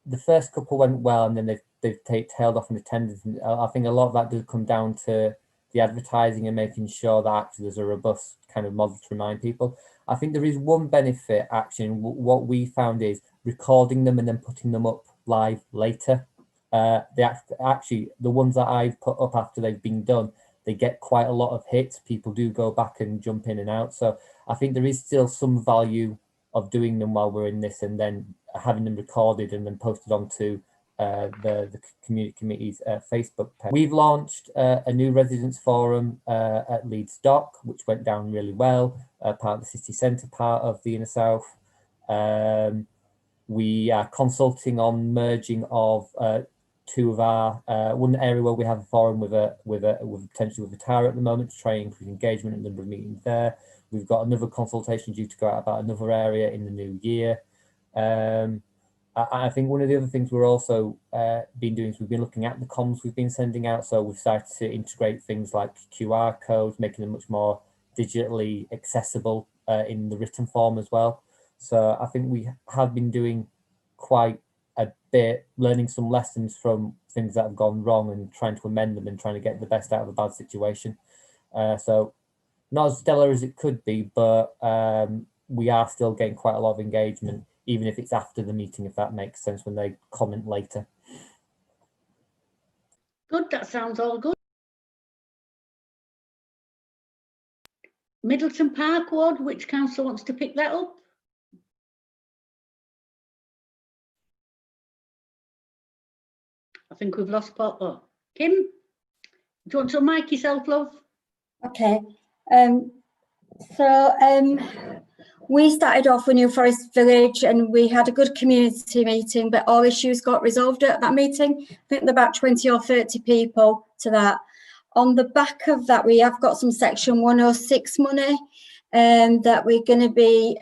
the first couple went well, and then they've tailed off in attendance. And I think a lot of that does come down to the advertising and making sure that actually there's a robust kind of model to remind people. I think there is one benefit, actually, what we found is recording them and then putting them up live later. Actually, the ones that I've put up after they've been done, they get quite a lot of hits. People do go back and jump in and out. So I think there is still some value of doing them while we're in this, and then having them recorded and then posted onto the community committee's Facebook page. We've launched a new residents forum at Leeds Dock, which went down really well, part of the city centre part of the Inner South. We are consulting on merging of two of our one area where we have a forum with potentially with a tower at the moment to try and increase engagement and number of meetings there. We've got another consultation due to go out about another area in the new year. I think one of the other things we're also been doing is we've been looking at the comms we've been sending out. So we've started to integrate things like QR codes, making them much more digitally accessible in the written form as well. So I think we have been doing quite a bit, learning some lessons from things that have gone wrong and trying to amend them and trying to get the best out of a bad situation. So not as stellar as it could be, but we are still getting quite a lot of engagement, even if it's after the meeting, if that makes sense, when they comment later. Good, that sounds all good. Middleton Park Ward, which council wants to pick that up? I think we've lost Paul. Oh, Kim, do you want to mic yourself, love? Okay. We started off with New Forest Village and we had a good community meeting, but all issues got resolved at that meeting. I think there were about 20 or 30 people to that. On the back of that, we have got some Section 106 money that we're going to be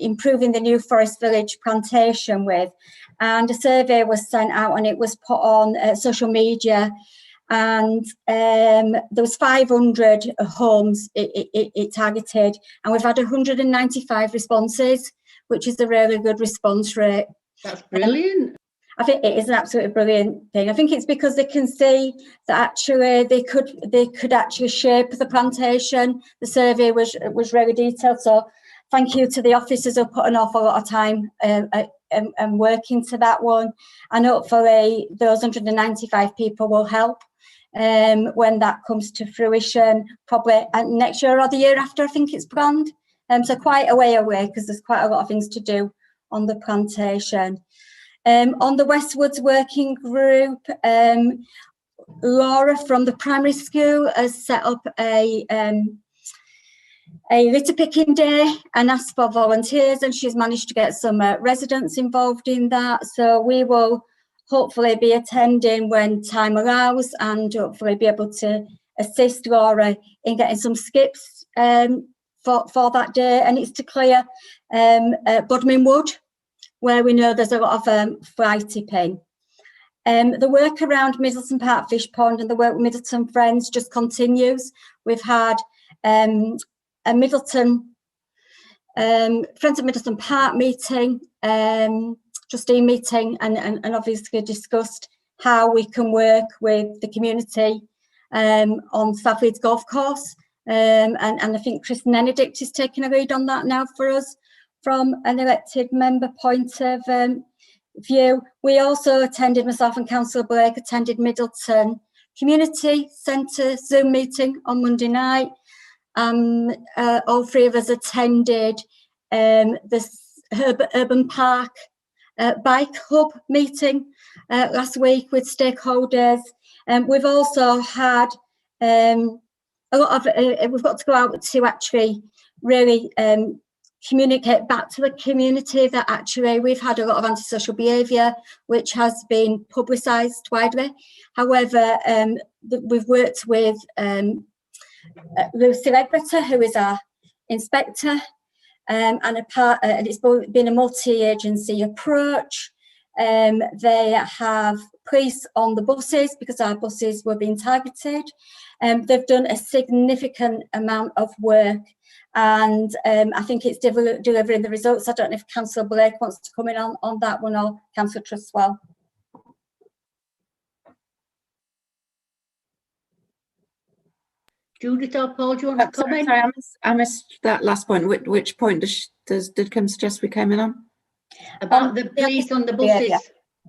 improving the New Forest Village plantation with. And a survey was sent out and it was put on social media. and there was 500 homes it targeted, and we've had 195 responses, which is a really good response rate. That's brilliant. I think it is an absolutely brilliant thing. I think it's because they can see that actually they could actually shape the plantation. The survey was really detailed, so thank you to the officers who put an awful lot of time and working to that one, and hopefully those 195 people will help when that comes to fruition, probably next year or the year after, I think it's planned. So quite a way away, because there's quite a lot of things to do on the plantation. On the Westwoods Working Group, Laura from the primary school has set up a litter picking day and asked for volunteers, and she's managed to get some residents involved in that. So we will hopefully be attending when time allows, and hopefully be able to assist Laura in getting some skips for that day. And it's to clear Bodmin Wood, where we know there's a lot of fly tipping. The work around Middleton Park Fish Pond and the work with Middleton Friends just continues. We've had a Middleton Friends of Middleton Park meeting, trustee meeting, and obviously discussed how we can work with the community on South Leeds Golf Course. And I think Chris Nenedict is taking a lead on that now for us from an elected member point of view. We also attended, myself and Councillor Blake attended Middleton Community Centre Zoom meeting on Monday night. All three of us attended the Urban Park Bike Hub meeting last week with stakeholders. We've also had a lot of, we've got to go out to actually really communicate back to the community that actually we've had a lot of antisocial behaviour which has been publicised widely. However, we've worked with Lucy Ledbetter, who is our inspector, and it's been a multi-agency approach. They have police on the buses because our buses were being targeted. They've done a significant amount of work, and I think it's delivering the results. I don't know if Councillor Blake wants to come in on that one, or Councillor Trustwell. Judith or Paul, do you want to comment? Sorry, I missed that last point. Which point did Kim suggest we came in on? About the police on the buses. Yeah.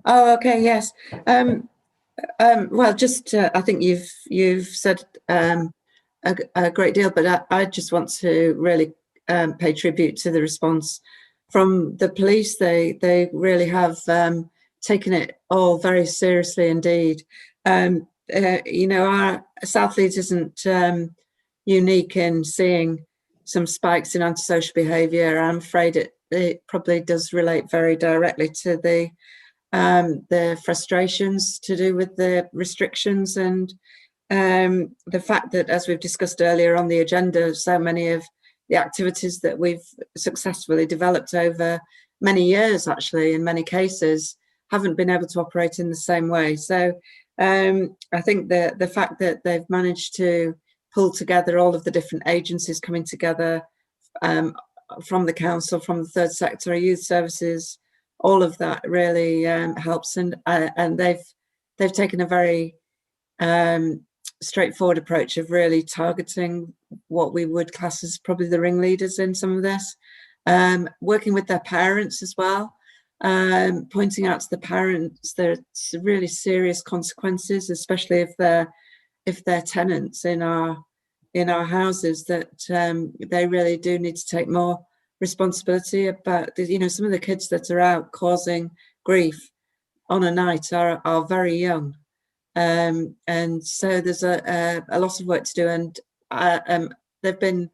Oh, okay, yes. Well, just I think you've said a great deal, but I just want to really pay tribute to the response from the police. They really have taken it all very seriously indeed. You know, our South Leeds isn't unique in seeing some spikes in antisocial behaviour. I'm afraid it probably does relate very directly to the frustrations to do with the restrictions and the fact that, as we've discussed earlier on the agenda, so many of the activities that we've successfully developed over many years, actually, in many cases, haven't been able to operate in the same way. So I think the fact that they've managed to pull together all of the different agencies coming together from the council, from the third sector, youth services, all of that really helps, and they've taken a very straightforward approach of really targeting what we would class as probably the ringleaders in some of this, working with their parents as well. Pointing out to the parents there's really serious consequences, especially if they're tenants in our houses, that they really do need to take more responsibility about, you know, some of the kids that are out causing grief on a night are very young, and so there's a lot of work to do, and they've been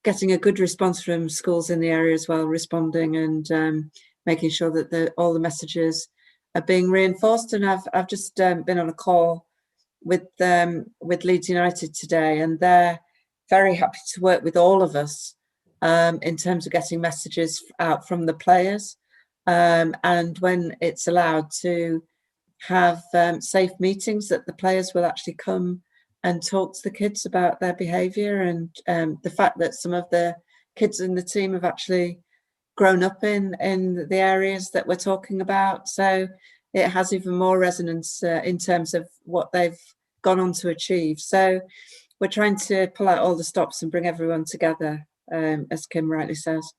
getting a good response from schools in the area as well, responding and making sure that all the messages are being reinforced. And I've just been on a call with Leeds United today, and they're very happy to work with all of us in terms of getting messages out from the players, and when it's allowed, to have safe meetings that the players will actually come and talk to the kids about their behaviour, and the fact that some of the kids in the team have actually grown up in the areas that we're talking about. So it has even more resonance in terms of what they've gone on to achieve. So we're trying to pull out all the stops and bring everyone together, as Kim rightly says.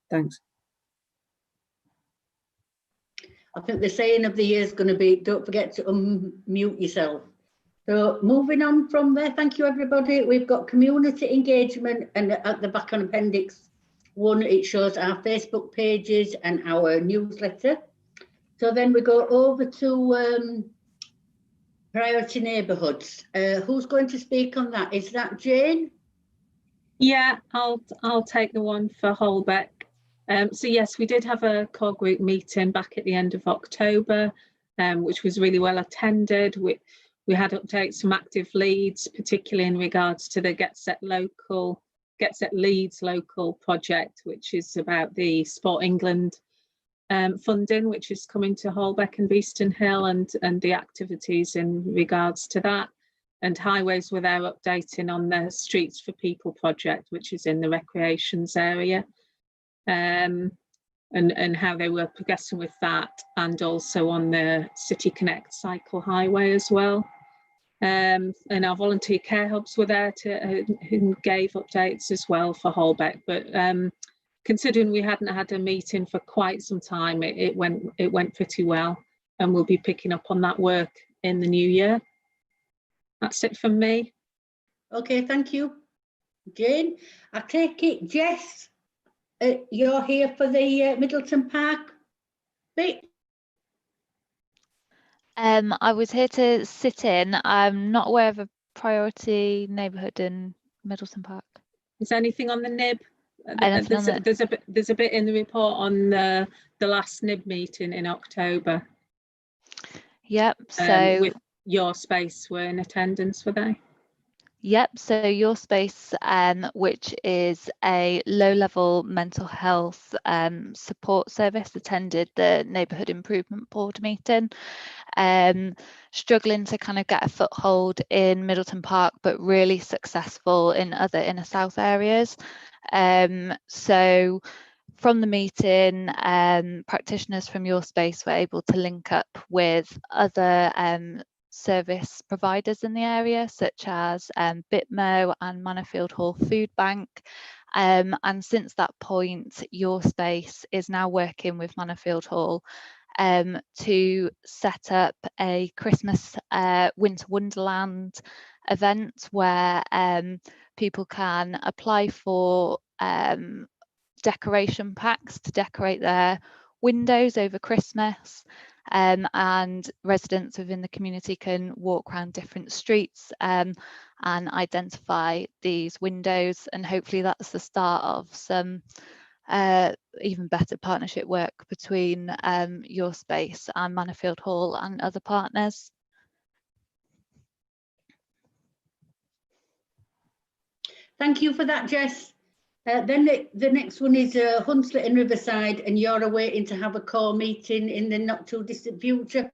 Thanks. I think the saying of the year is going to be, don't forget to unmute yourself. So moving on from there, thank you everybody. We've got community engagement, and at the back on Appendix 1, it shows our Facebook pages and our newsletter. So then we go over to priority neighbourhoods. Who's going to speak on that? Is that Jane? Yeah, I'll take the one for Holbeck. So yes, we did have a core group meeting back at the end of October, which was really well attended. We had updates from active Leeds, particularly in regards to the Get Set Leeds local project, which is about the Sport England funding, which is coming to Holbeck and Beeston Hill, and the activities in regards to that. And Highways were there updating on the Streets for People project, which is in the recreations area, and how they were progressing with that, and also on the City Connect cycle highway as well. And our volunteer care hubs were there who gave updates as well for Holbeck. But considering we hadn't had a meeting for quite some time, it went pretty well, and we'll be picking up on that work in the new year. That's it from me. Okay, thank you, Jane. I take it, Jess, you're here for the Middleton Park bit? I was here to sit in. I'm not aware of a priority neighbourhood in Middleton Park. Is there anything on the NIB? There's a bit in the report on the last NIB meeting in October. Yep. So with Your Space were in attendance, were they? Yep, so Your Space, which is a low-level mental health support service, attended the Neighbourhood Improvement Board meeting, struggling to kind of get a foothold in Middleton Park, but really successful in other inner south areas. So from the meeting, practitioners from Your Space were able to link up with other service providers in the area, such as Bitmo and Manorfield Hall Food Bank, and since that point Your Space is now working with Manorfield Hall to set up a Christmas Winter Wonderland event where people can apply for decoration packs to decorate their windows over Christmas, and residents within the community can walk around different streets and identify these windows, and hopefully that's the start of some even better partnership work between Your Space and Manorfield Hall and other partners. Thank you for that, Jess. Then the next one is Hunslet and Riverside, and you're awaiting to have a core meeting in the not too distant future.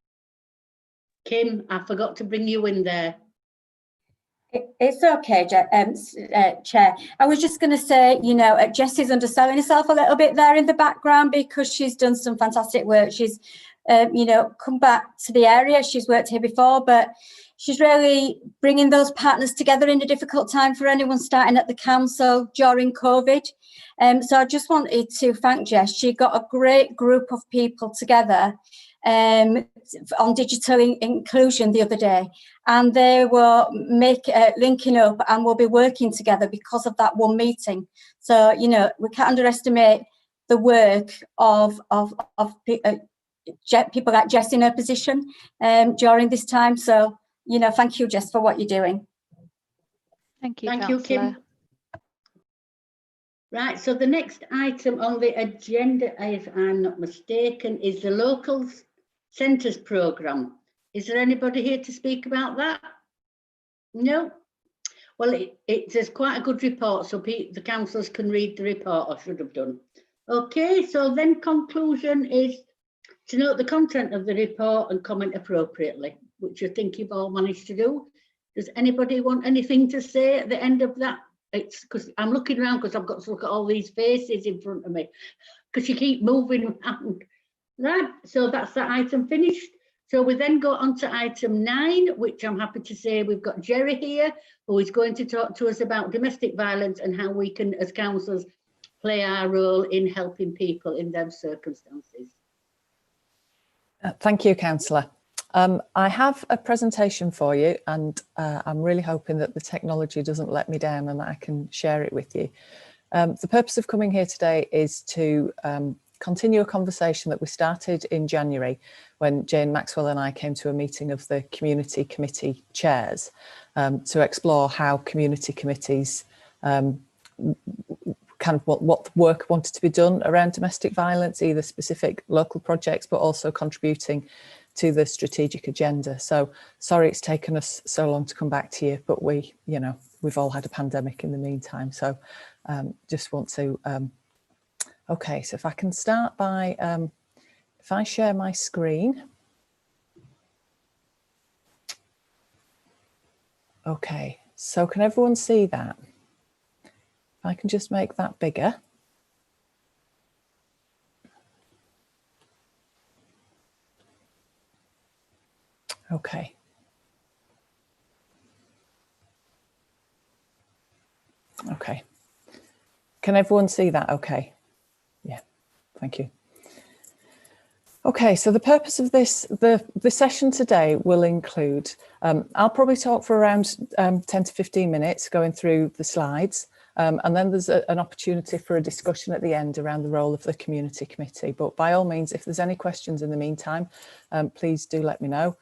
Kim, I forgot to bring you in there. It's okay, Chair. I was just going to say, you know, Jess is underselling herself a little bit there in the background because she's done some fantastic work. She's, you know, come back to the area. She's worked here before, but she's really bringing those partners together in a difficult time for anyone starting at the council during COVID. So I just wanted to thank Jess. She got a great group of people together on digital inclusion the other day, and they were linking up and will be working together because of that one meeting. So, you know, we can't underestimate the work of people like Jess in her position during this time. So, you know, thank you, Jess, for what you're doing. Thank you, Thank you, Kim. Right, so the next item on the agenda, if I'm not mistaken, is the Local Centres Programme. Is there anybody here to speak about that? No? Well, there's quite a good report, so the councillors can read the report, or should have done. Okay, so then conclusion is to note the content of the report and comment appropriately, which I think you've all managed to do. Does anybody want anything to say at the end of that? It's because I'm looking around because I've got to look at all these faces in front of me because you keep moving around. Right, so that's that item finished. So we then go on to item 9, which I'm happy to say we've got Jerry here, who is going to talk to us about domestic violence and how we can, as councillors, play our role in helping people in those circumstances. Thank you, Councillor. I have a presentation for you, and I'm really hoping that the technology doesn't let me down and that I can share it with you. The purpose of coming here today is to continue a conversation that we started in January when Jane Maxwell and I came to a meeting of the community committee chairs to explore how community committees kind of what work wanted to be done around domestic violence, either specific local projects, but also contributing to the strategic agenda. So sorry it's taken us so long to come back to you, but we've all had a pandemic in the meantime. So just want to, okay, so if I can start by, if I share my screen. Okay, so can everyone see that? If I can just make that bigger. Okay. Okay. Can everyone see that? Okay. Yeah, thank you. Okay, so the purpose of this, the session today will include, I'll probably talk for around 10 to 15 minutes going through the slides. And then there's an opportunity for a discussion at the end around the role of the community committee. But by all means, if there's any questions in the meantime, please do let me know.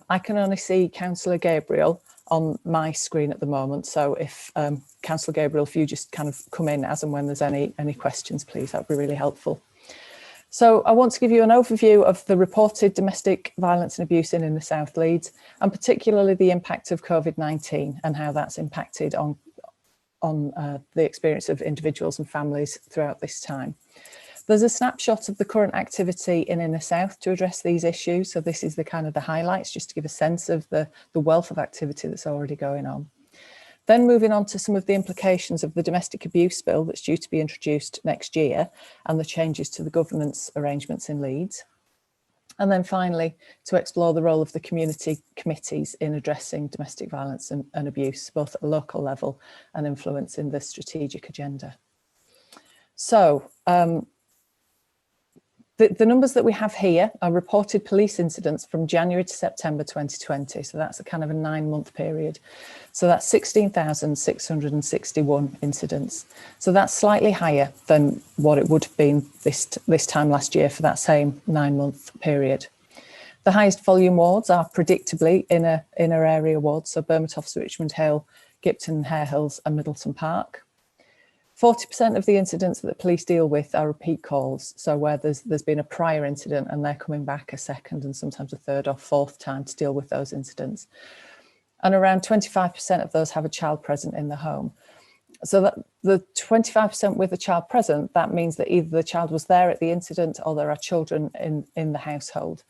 I can only see Councillor Gabriel on my screen at the moment. So if Councillor Gabriel, if you just kind of come in as and when there's any questions, please, that'd be really helpful. So I want to give you an overview of the reported domestic violence and abuse in the South Leeds, and particularly the impact of COVID-19 and how that's impacted on the experience of individuals and families throughout this time. There's a snapshot of the current activity in the South to address these issues. So this is the kind of the highlights, just to give a sense of the wealth of activity that's already going on. Then moving on to some of the implications of the domestic abuse bill that's due to be introduced next year and the changes to the governance arrangements in Leeds. And then finally, to explore the role of the community committees in addressing domestic violence and abuse, both at a local level and influencing the strategic agenda. So the numbers that we have here are reported police incidents from January to September 2020. So that's a kind of a 9-month period. So that's 16,661 incidents. So that's slightly higher than what it would have been this time last year for that same 9-month period. The highest volume wards are predictably inner area wards. So Bermatofts, Richmond Hill, Gipton, Hare Hills and Middleton Park. 40% of the incidents that the police deal with are repeat calls. So where there's been a prior incident and they're coming back a second and sometimes a third or fourth time to deal with those incidents. And around 25% of those have a child present in the home. So that the 25% with a child present, that means that either the child was there at the incident or there are children in the household.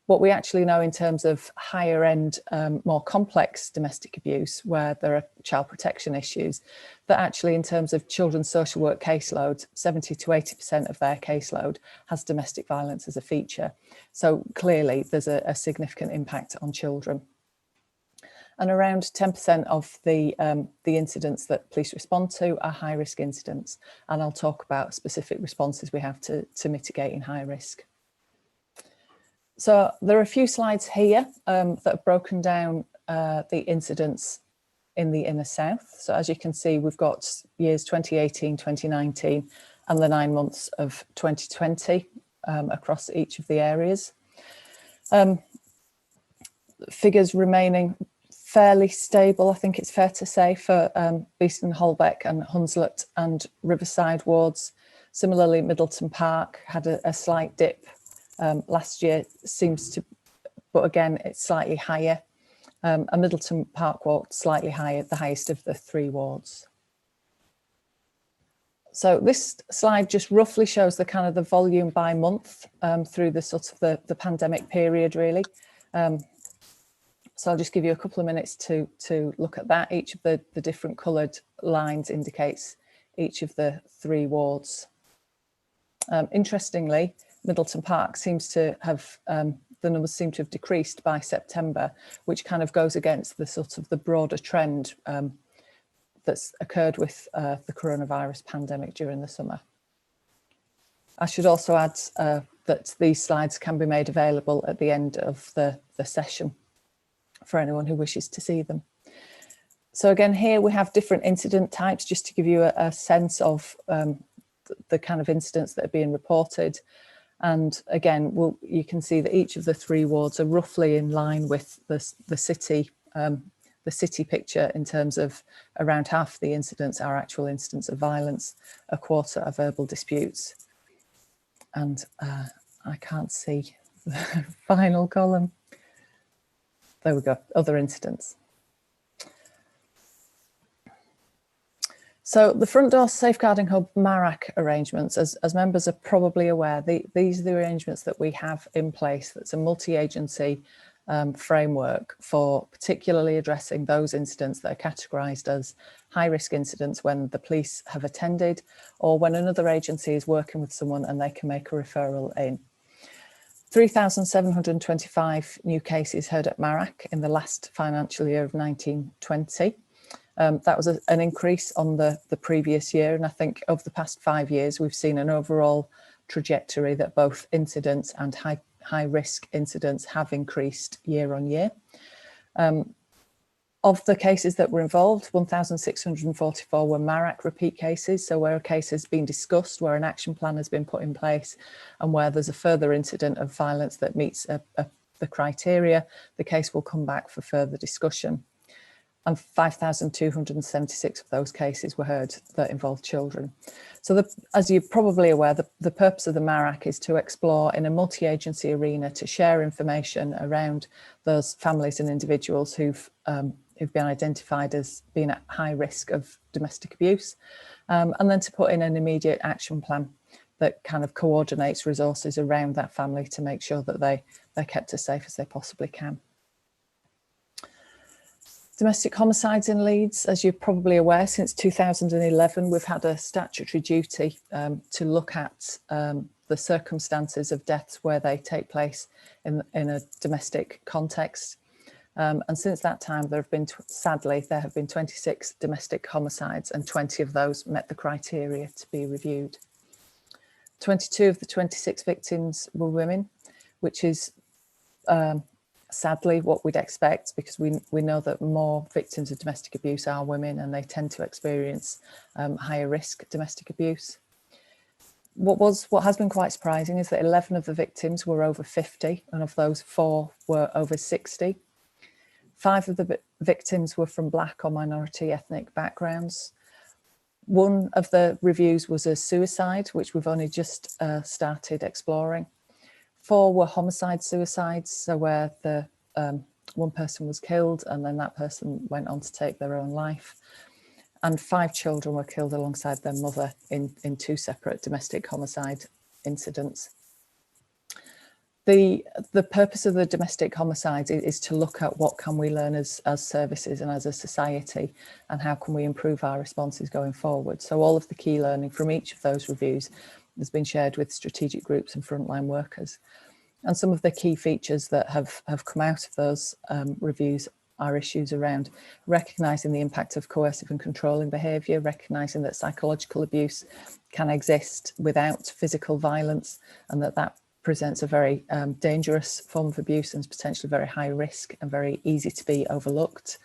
What we actually know in terms of higher end, more complex domestic abuse, where there are child protection issues, that actually in terms of children's social work caseload, 70 to 80% of their caseload has domestic violence as a feature. So clearly there's a significant impact on children. And around 10% of the incidents that police respond to are high risk incidents. And I'll talk about specific responses we have to mitigating high risk. So there are a few slides here that have broken down the incidents in the inner South. So as you can see, we've got years 2018, 2019, and the 9 months of 2020 across each of the areas. Figures remaining fairly stable, I think it's fair to say, for Beeston, Holbeck and Hunslet and Riverside wards. Similarly, Middleton Park had a slight dip last year, seems to, but again, it's slightly higher. And Middleton Park ward slightly higher, the highest of the 3 wards. So this slide just roughly shows the kind of the volume by month through the sort of the pandemic period, really. So I'll just give you a couple of minutes to look at that. Each of the different coloured lines indicates each of the 3 wards. Interestingly, Middleton Park seems to have, the numbers seem to have decreased by September, which kind of goes against the sort of the broader trend that's occurred with the coronavirus pandemic during the summer. I should also add that these slides can be made available at the end of the session for anyone who wishes to see them. So again, here we have different incident types, just to give you a sense of the kind of incidents that are being reported. And again, you can see that each of the 3 wards are roughly in line with the city picture, in terms of around half the incidents are actual incidents of violence, a quarter are verbal disputes. And I can't see the final column. There we go, other incidents. So the Front Door Safeguarding Hub MARAC arrangements, as members are probably aware, these are the arrangements that we have in place. That's a multi-agency framework for particularly addressing those incidents that are categorised as high-risk incidents when the police have attended, or when another agency is working with someone and they can make a referral in. 3,725 new cases heard at MARAC in the last financial year of 1920. That was an increase on the previous year, and I think over the past 5 years we've seen an overall trajectory that both incidents and high risk incidents have increased year on year. Of the cases that were involved, 1,644 were MARAC repeat cases, so where a case has been discussed, where an action plan has been put in place, and where there's a further incident of violence that meets the criteria, the case will come back for further discussion. And 5,276 of those cases were heard that involved children. So as you're probably aware, the purpose of the MARAC is to explore in a multi-agency arena, to share information around those families and individuals who've been identified as being at high risk of domestic abuse, and then to put in an immediate action plan that kind of coordinates resources around that family to make sure that they're kept as safe as they possibly can. Domestic homicides in Leeds, as you're probably aware, since 2011, we've had a statutory duty to look at the circumstances of deaths where they take place in a domestic context. And since that time, sadly, there have been 26 domestic homicides, and 20 of those met the criteria to be reviewed. 22 of the 26 victims were women, which is sadly what we'd expect, because we know that more victims of domestic abuse are women, and they tend to experience higher risk domestic abuse. What has been quite surprising is that 11 of the victims were over 50, and of those 4 were over 60. 5 of the victims were from Black or minority ethnic backgrounds. 1 of the reviews was a suicide, which we've only just started exploring. 4 were homicide suicides, so where one person was killed and then that person went on to take their own life. And 5 children were killed alongside their mother in 2 separate domestic homicide incidents. The purpose of the domestic homicides is to look at what can we learn as services and as a society, and how can we improve our responses going forward. So all of the key learning from each of those reviews has been shared with strategic groups and frontline workers. And some of the key features that have come out of those reviews are issues around recognising the impact of coercive and controlling behaviour, recognising that psychological abuse can exist without physical violence, and that presents a very dangerous form of abuse and is potentially very high risk and very easy to be overlooked.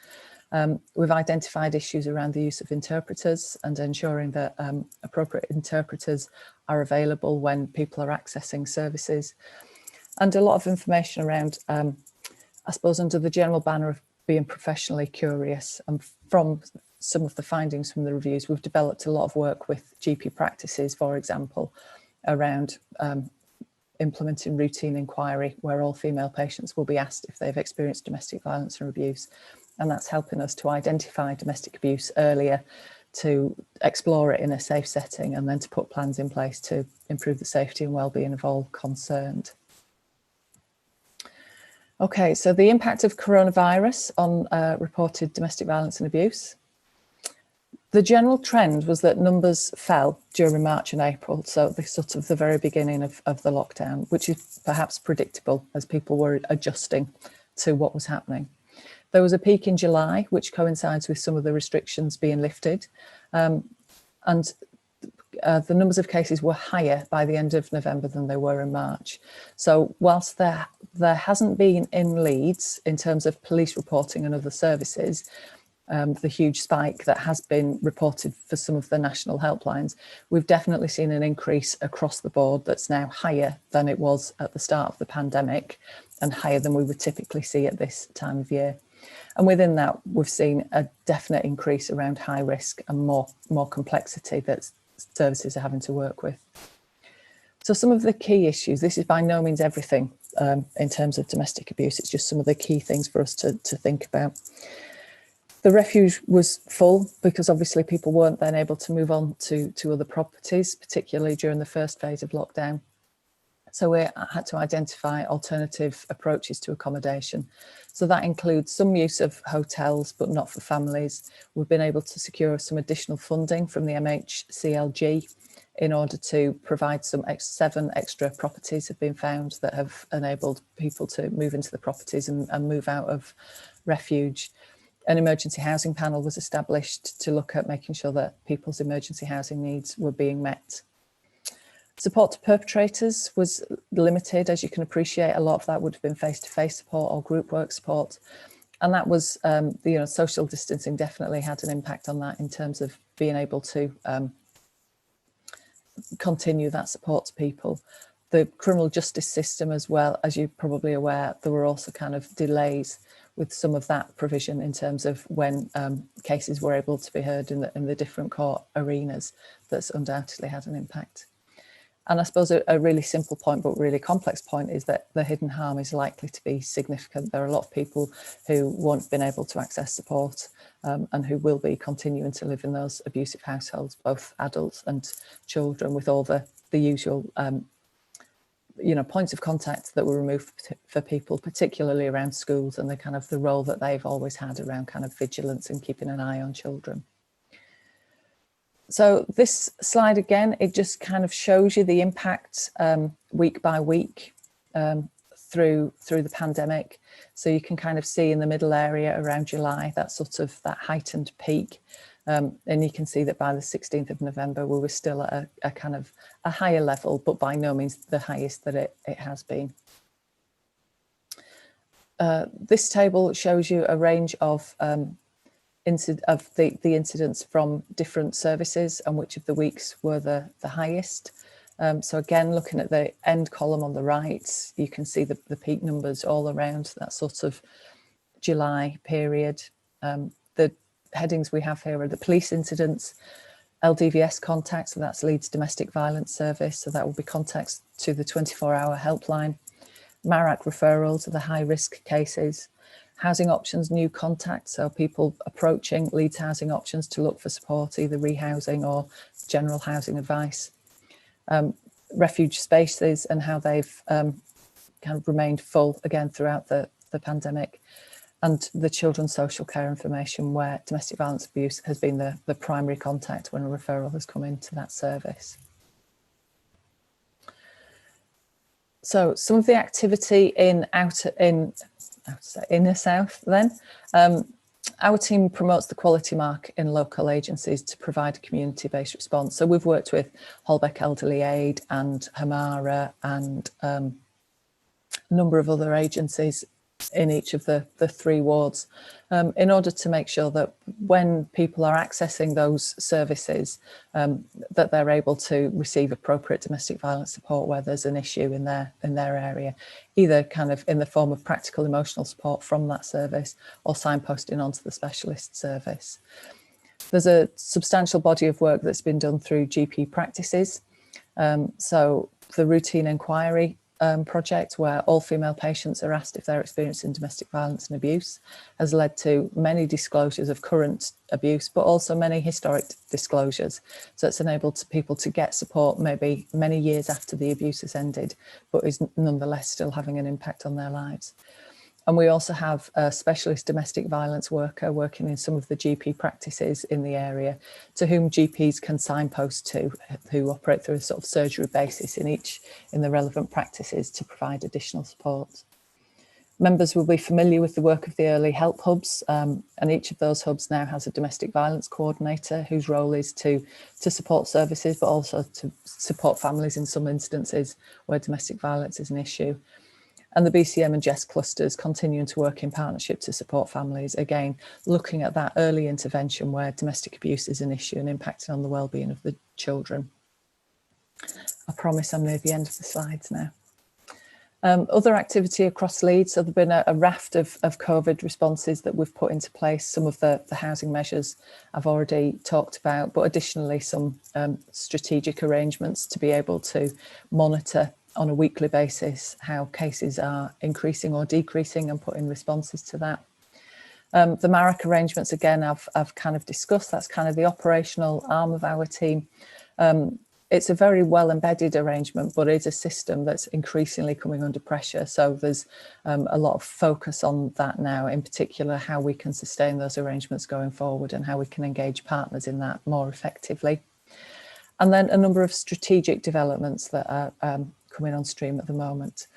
We've identified issues around the use of interpreters and ensuring that appropriate interpreters are available when people are accessing services, and a lot of information around, I suppose, under the general banner of being professionally curious. And from some of the findings from the reviews, we've developed a lot of work with GP practices, for example, around implementing routine inquiry, where all female patients will be asked if they've experienced domestic violence or abuse. And that's helping us to identify domestic abuse earlier, to explore it in a safe setting and then to put plans in place to improve the safety and well-being of all concerned. Okay, so the impact of coronavirus on reported domestic violence and abuse. The general trend was that numbers fell during March and April, so the very beginning of the lockdown, which is perhaps predictable as people were adjusting to what was happening. There was a peak in July, which coincides with some of the restrictions being lifted, and the numbers of cases were higher by the end of November than they were in March. So whilst there hasn't been in Leeds, in terms of police reporting and other services, the huge spike that has been reported for some of the national helplines, we've definitely seen an increase across the board that's now higher than it was at the start of the pandemic and higher than we would typically see at this time of year. And within that, we've seen a definite increase around high risk and more complexity that services are having to work with. So some of the key issues, this is by no means everything in terms of domestic abuse, it's just some of the key things for us to think about. The refuge was full because obviously people weren't then able to move on to other properties, particularly during the first phase of lockdown. So we had to identify alternative approaches to accommodation. So that includes some use of hotels, but not for families. We've been able to secure some additional funding from the MHCLG in order to provide 7 extra properties have been found that have enabled people to move into the properties and move out of refuge. An emergency housing panel was established to look at making sure that people's emergency housing needs were being met. Support to perpetrators was limited. As you can appreciate, a lot of that would have been face-to-face support or group work support. And that was, social distancing definitely had an impact on that in terms of being able to continue that support to people. The criminal justice system as well, as you're probably aware, there were also kind of delays with some of that provision in terms of when cases were able to be heard in the different court arenas. That's undoubtedly had an impact. And I suppose a really simple point, but really complex point, is that the hidden harm is likely to be significant. There are a lot of people who won't have been able to access support and who will be continuing to live in those abusive households, both adults and children, with all the usual points of contact that were removed for people, particularly around schools and the role that they've always had around kind of vigilance and keeping an eye on children. So this slide again, it just kind of shows you the impact week by week through the pandemic. So you can kind of see in the middle area around July, that heightened peak. And you can see that by the 16th of November, we were still at a kind of a higher level, but by no means the highest that it has been. This table shows you a range of the incidents from different services and which of the weeks were the highest. So again, looking at the end column on the right, you can see the peak numbers all around that sort of July period. The headings we have here are the police incidents, LDVS contacts, so that's Leeds Domestic Violence Service, so that will be contacts to the 24-hour helpline. MARAC referrals are the high-risk cases. Housing options, new contacts, so people approaching Leeds housing options to look for support, either rehousing or general housing advice. Refuge spaces and how they've kind of remained full again throughout the pandemic. And the children's social care information, where domestic violence abuse has been the primary contact when a referral has come into that service. So some of the activity in Inner South then. Our team promotes the quality mark in local agencies to provide a community-based response. So we've worked with Holbeck Elderly Aid and Hamara and a number of other agencies in each of the 3 wards in order to make sure that when people are accessing those services that they're able to receive appropriate domestic violence support where there's an issue in their area, either kind of in the form of practical emotional support from that service or signposting onto the specialist service. There's a substantial body of work that's been done through GP practices. So the routine inquiry project where all female patients are asked if they're experiencing domestic violence and abuse has led to many disclosures of current abuse, but also many historic disclosures. So it's enabled people to get support maybe many years after the abuse has ended, but is nonetheless still having an impact on their lives. And we also have a specialist domestic violence worker working in some of the GP practices in the area, to whom GPs can signpost to, who operate through a sort of surgery basis in the relevant practices to provide additional support. Members will be familiar with the work of the early help hubs, and each of those hubs now has a domestic violence coordinator whose role is to support services, but also to support families in some instances where domestic violence is an issue. And the BCM and Jess clusters continuing to work in partnership to support families, again, looking at that early intervention where domestic abuse is an issue and impacting on the wellbeing of the children. I promise I'm near the end of the slides now. Other activity across Leeds, so there's been a raft of COVID responses that we've put into place. Some of the housing measures I've already talked about, but additionally some strategic arrangements to be able to monitor on a weekly basis how cases are increasing or decreasing and put in responses to that. The MARAC arrangements, again, I've kind of discussed. That's kind of the operational arm of our team. It's a very well embedded arrangement, but it's a system that's increasingly coming under pressure. So there's a lot of focus on that now, in particular how we can sustain those arrangements going forward and how we can engage partners in that more effectively. And then a number of strategic developments that are coming on stream at the moment.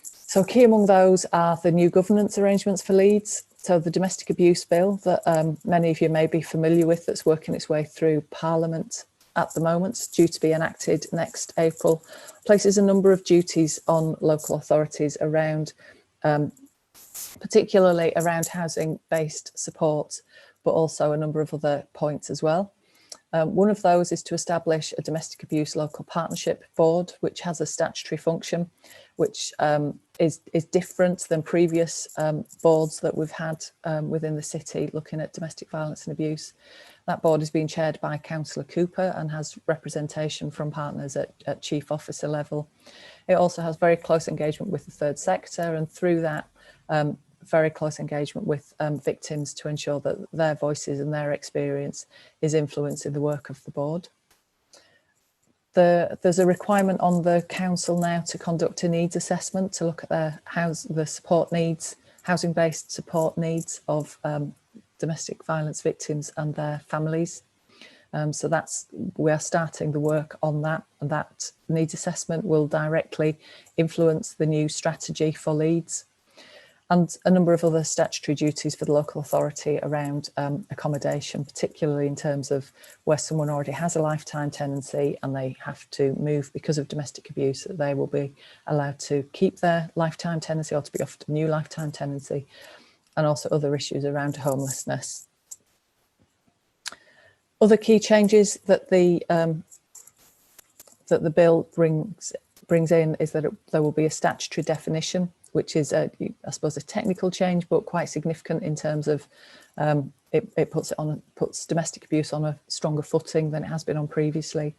So key among those are the new governance arrangements for Leeds. So the domestic abuse bill that many of you may be familiar with, that's working its way through Parliament at the moment, due to be enacted next April, places a number of duties on local authorities around, particularly around housing-based support, but also a number of other points as well. One of those is to establish a domestic abuse local partnership board, which has a statutory function, which is different than previous boards that we've had within the city looking at domestic violence and abuse. That board is being chaired by Councillor Cooper and has representation from partners at chief officer level. It also has very close engagement with the third sector, and through that very close engagement with victims to ensure that their voices and their experience is influencing the work of the board. There's a requirement on the council now to conduct a needs assessment to look at the support needs, housing-based support needs of domestic violence victims and their families. So we are starting the work on that, and that needs assessment will directly influence the new strategy for Leeds. And a number of other statutory duties for the local authority around accommodation, particularly in terms of where someone already has a lifetime tenancy and they have to move because of domestic abuse, that they will be allowed to keep their lifetime tenancy or to be offered a new lifetime tenancy, and also other issues around homelessness. Other key changes that the bill brings in is that there will be a statutory definition, which is, I suppose, a technical change, but quite significant in terms of it puts domestic abuse on a stronger footing than it has been on previously.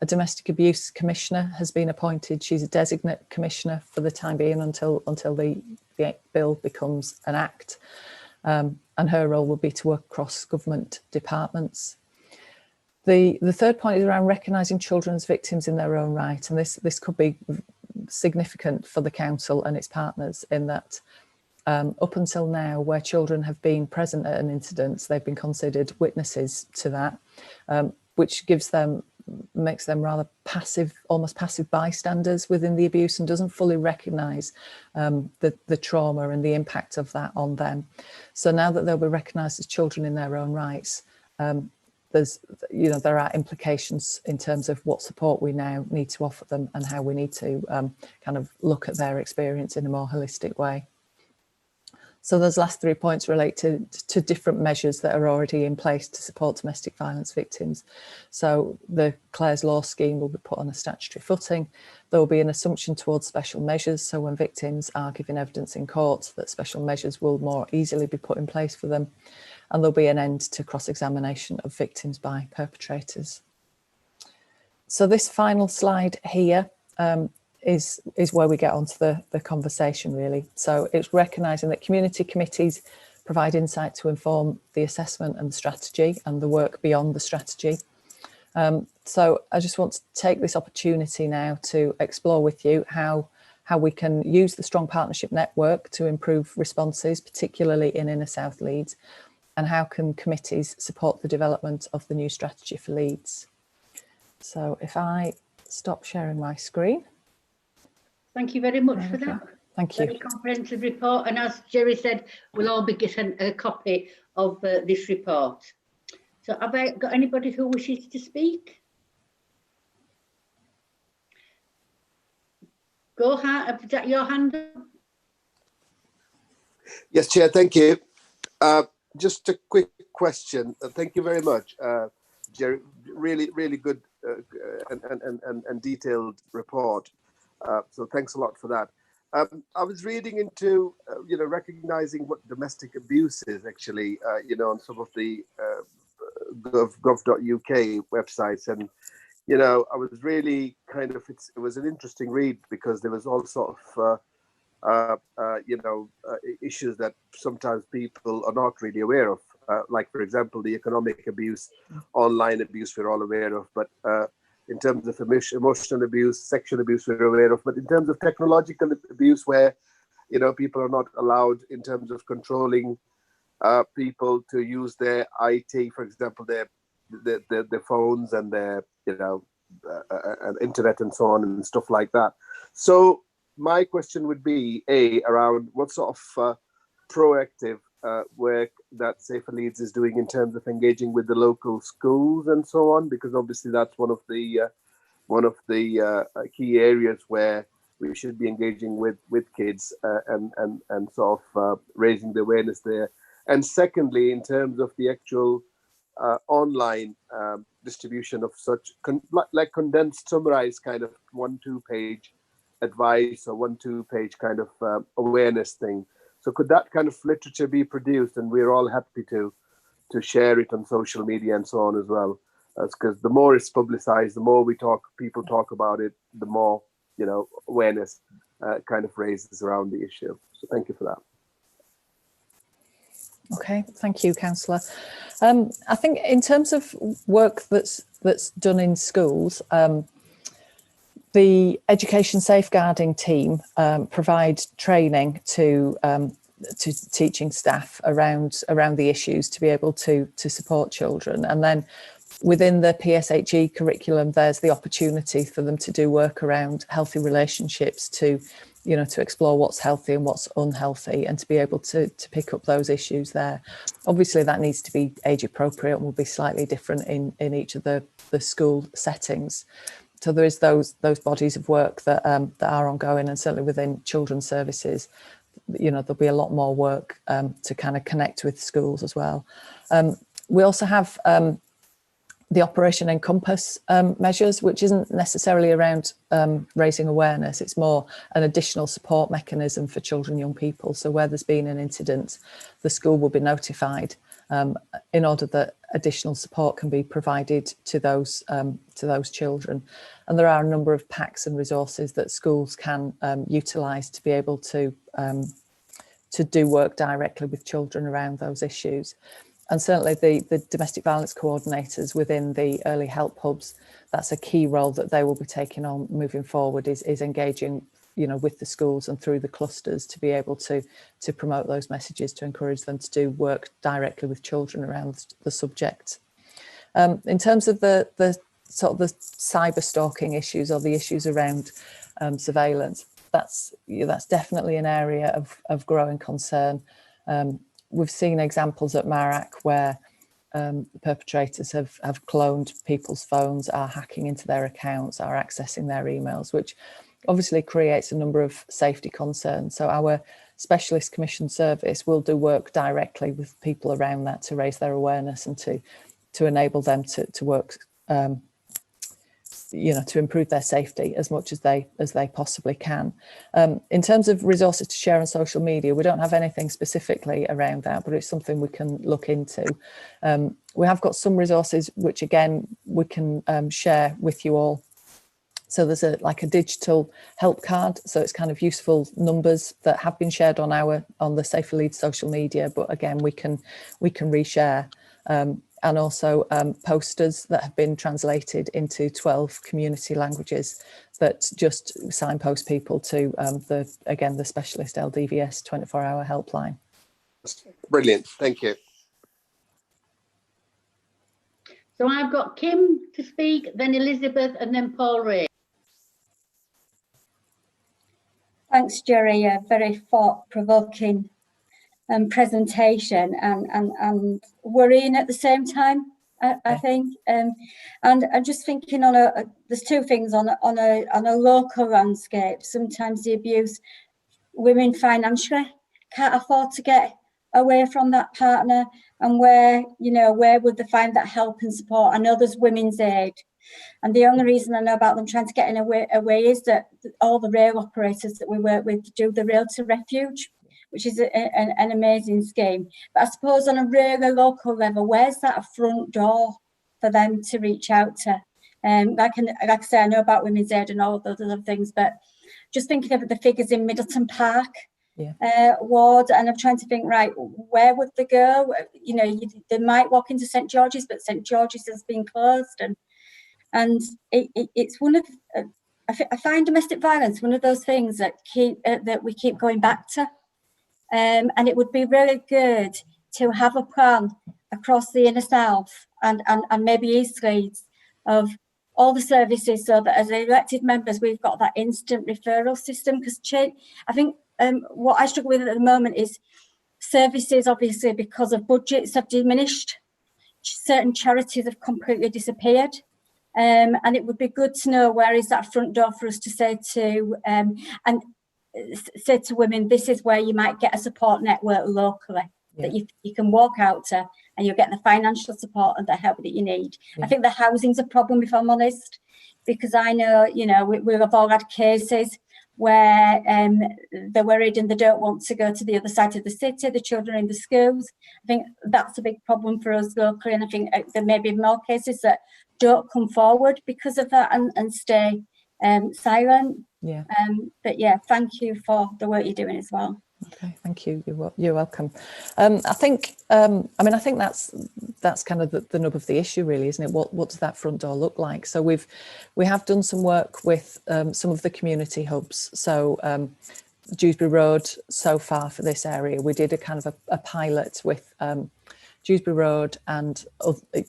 A domestic abuse commissioner has been appointed. She's a designate commissioner for the time being until the bill becomes an act, and her role will be to work across government departments. The third point is around recognising children as victims in their own right, and this could be significant for the council and its partners in that up until now, where children have been present at an incident, they've been considered witnesses to that, which makes them rather passive, almost passive bystanders within the abuse, and doesn't fully recognise the trauma and the impact of that on them. So now that they'll be recognised as children in their own rights, there are implications in terms of what support we now need to offer them and how we need to kind of look at their experience in a more holistic way. So those last 3 points relate to different measures that are already in place to support domestic violence victims. So the Clare's Law scheme will be put on a statutory footing. There will be an assumption towards special measures. So when victims are giving evidence in court, that special measures will more easily be put in place for them. And there'll be an end to cross-examination of victims by perpetrators. So this final slide here is where we get onto the conversation, really. So it's recognising that community committees provide insight to inform the assessment and the strategy and the work beyond the strategy. So I just want to take this opportunity now to explore with you how we can use the strong partnership network to improve responses, particularly in Inner South Leeds, and how can committees support the development of the new strategy for Leeds. So if I stop sharing my screen. Thank you very much for that. Thank you. Very comprehensive report, and as Jerry said, we'll all be getting a copy of this report. So have I got anybody who wishes to speak? Go, is that your hand up? Yes, Chair, thank you. Just a quick question. Thank you very much, Jerry. Really good and detailed report. So thanks a lot for that. I was reading into, recognizing what domestic abuse is actually, on some of the gov.uk websites, and I was really kind of, it was an interesting read because there was all sort of issues that sometimes people are not really aware of, like for example the economic abuse, online abuse we're all aware of, but in terms of emotional abuse, sexual abuse we're aware of, but in terms of technological abuse where people are not allowed in terms of controlling people to use their IT, for example, their phones and their and internet and so on and stuff like that. So my question would be around what sort of proactive work that Safer Leeds is doing in terms of engaging with the local schools and so on, because obviously that's one of the key areas where we should be engaging with kids and sort of raising the awareness there. And secondly, in terms of the actual online distribution of such like condensed, summarized kind of 1-2 page advice or 1-2 page kind of awareness thing. So could that kind of literature be produced, and we're all happy to share it on social media and so on as well? Because the more it's publicized, the more people talk about it, the more awareness kind of raises around the issue. So thank you for that. Okay, thank you, Councillor. I think in terms of work that's done in schools, the education safeguarding team provide training to teaching staff around the issues to be able to support children, and then within the PSHE curriculum there's the opportunity for them to do work around healthy relationships, to explore what's healthy and what's unhealthy, and to be able to pick up those issues there. Obviously that needs to be age appropriate and will be slightly different in each of the school settings. So there is those bodies of work that are ongoing, and certainly within children's services, there'll be a lot more work to kind of connect with schools as well. We also have the Operation Encompass measures, which isn't necessarily around raising awareness. It's more an additional support mechanism for children and young people. So where there's been an incident, the school will be notified in order that additional support can be provided to those children. And there are a number of packs and resources that schools can utilise to be able to do work directly with children around those issues. And certainly the domestic violence coordinators within the early help hubs, that's a key role that they will be taking on moving forward, is engaging with the schools and through the clusters to be able to promote those messages, to encourage them to do work directly with children around the subject. In terms of the sort of the cyber stalking issues or the issues around surveillance, that's definitely an area of growing concern. We've seen examples at Marac where the perpetrators have cloned people's phones, are hacking into their accounts, are accessing their emails, which obviously creates a number of safety concerns. So our specialist commission service will do work directly with people around that to raise their awareness and to enable them to work to improve their safety as much as they possibly can. In terms of resources to share on social media, we don't have anything specifically around that, but it's something we can look into. We have got some resources which again we can share with you all So there's like a digital help card. So it's kind of useful numbers that have been shared on the Safer Leeds social media. But again, we can reshare. And also posters that have been translated into 12 community languages that just signpost people to the specialist LDVS 24-hour helpline. Brilliant, thank you. So I've got Kim to speak, then Elizabeth, and then Paul Ray. Thanks, Jerry. A very thought-provoking presentation and worrying at the same time. I think, and I'm just thinking there's two things on a local landscape. Sometimes the abuse, women financially can't afford to get away from that partner, and where would they find that help and support? I know there's Women's Aid, and the only reason I know about them trying to get away is that all the rail operators that we work with do the Rail to Refuge, which is an amazing scheme. But I suppose on a really local level, where's that front door for them to reach out to? Like I say, I know about Women's Aid and all of those other things, but just thinking of the figures in Middleton Park ward, and I'm trying to think, right, where would they go? They might walk into St George's, but St George's has been closed, and it's one of I find domestic violence one of those things that we keep going back to. And it would be really good to have a plan across the inner south and maybe East Leeds of all the services, so that as elected members we've got that instant referral system. Because I think what I struggle with at the moment is services, obviously because of budgets, have diminished. Certain charities have completely disappeared. And it would be good to know where is that front door for us to say to women, this is where you might get a support network locally that you can walk out to, and you'll get the financial support and the help that you need. I think the housing's a problem, if I'm honest, because I know, we've all had cases where they're worried and they don't want to go to the other side of the city, the children in the schools. I think that's a big problem for us locally, and I think there may be more cases that don't come forward because of that and stay silent. But yeah, thank you for the work you're doing as well. Okay, thank you. You're welcome. I think that's kind of the nub of the issue, really, isn't it? What does that front door look like? So we have done some work with some of the community hubs. So Dewsbury Road, so far for this area, we did a kind of a pilot with Dewsbury Road and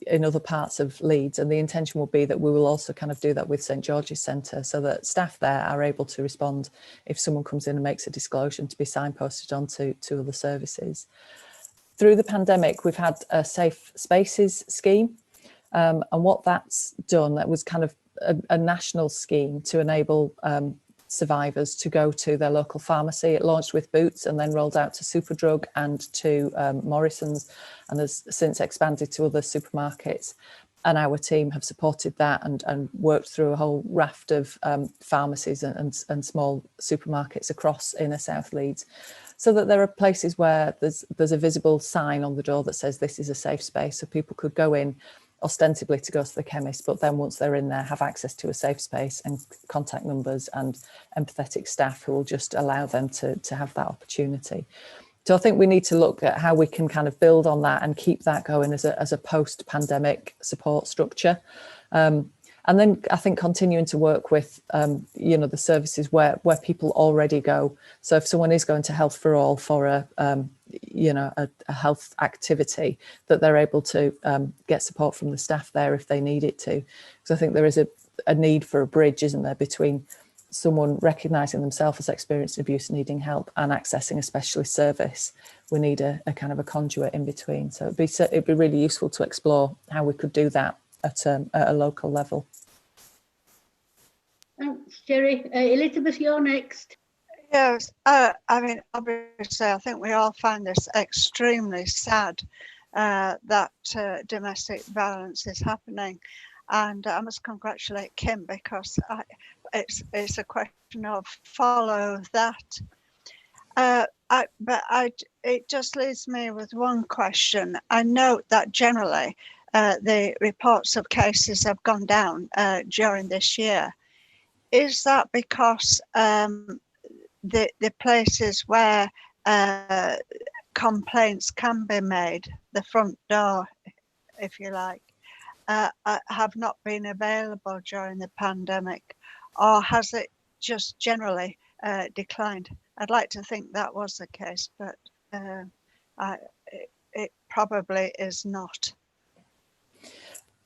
in other parts of Leeds, and the intention will be that we will also kind of do that with St George's Centre, so that staff there are able to respond if someone comes in and makes a disclosure, to be signposted on to other services. Through the pandemic, we've had a Safe Spaces scheme, and what that's done, that was kind of a national scheme to enable survivors to go to their local pharmacy. It launched with Boots and then rolled out to Superdrug and to Morrison's, and has since expanded to other supermarkets. And our team have supported that and worked through a whole raft of pharmacies and small supermarkets across inner South Leeds, so that there are places where there's a visible sign on the door that says this is a safe space, so people could go in ostensibly to go to the chemist, but then once they're in there, have access to a safe space and contact numbers and empathetic staff who will just allow them to have that opportunity. So I think we need to look at how we can kind of build on that and keep that going as a post-pandemic support structure. And then I think continuing to work with, the services where people already go. So if someone is going to Health for All for a health activity, that they're able to get support from the staff there if they need it to. Because I think there is a need for a bridge, isn't there, between someone recognising themselves as experiencing abuse and needing help and accessing a specialist service. We need a kind of a conduit in between. So it'd be really useful to explore how we could do that at a local level. Thanks, Jerry. Elizabeth, you're next. Yes, I mean, obviously, I think we all find this extremely sad that domestic violence is happening, and I must congratulate Kim, because it's a question of follow that. It just leaves me with one question. I note that generally the reports of cases have gone down during this year. is that because the places where complaints can be made, the front door, if you like, have not been available during the pandemic, or has it just generally declined? I'd like to think that was the case, but it probably is not.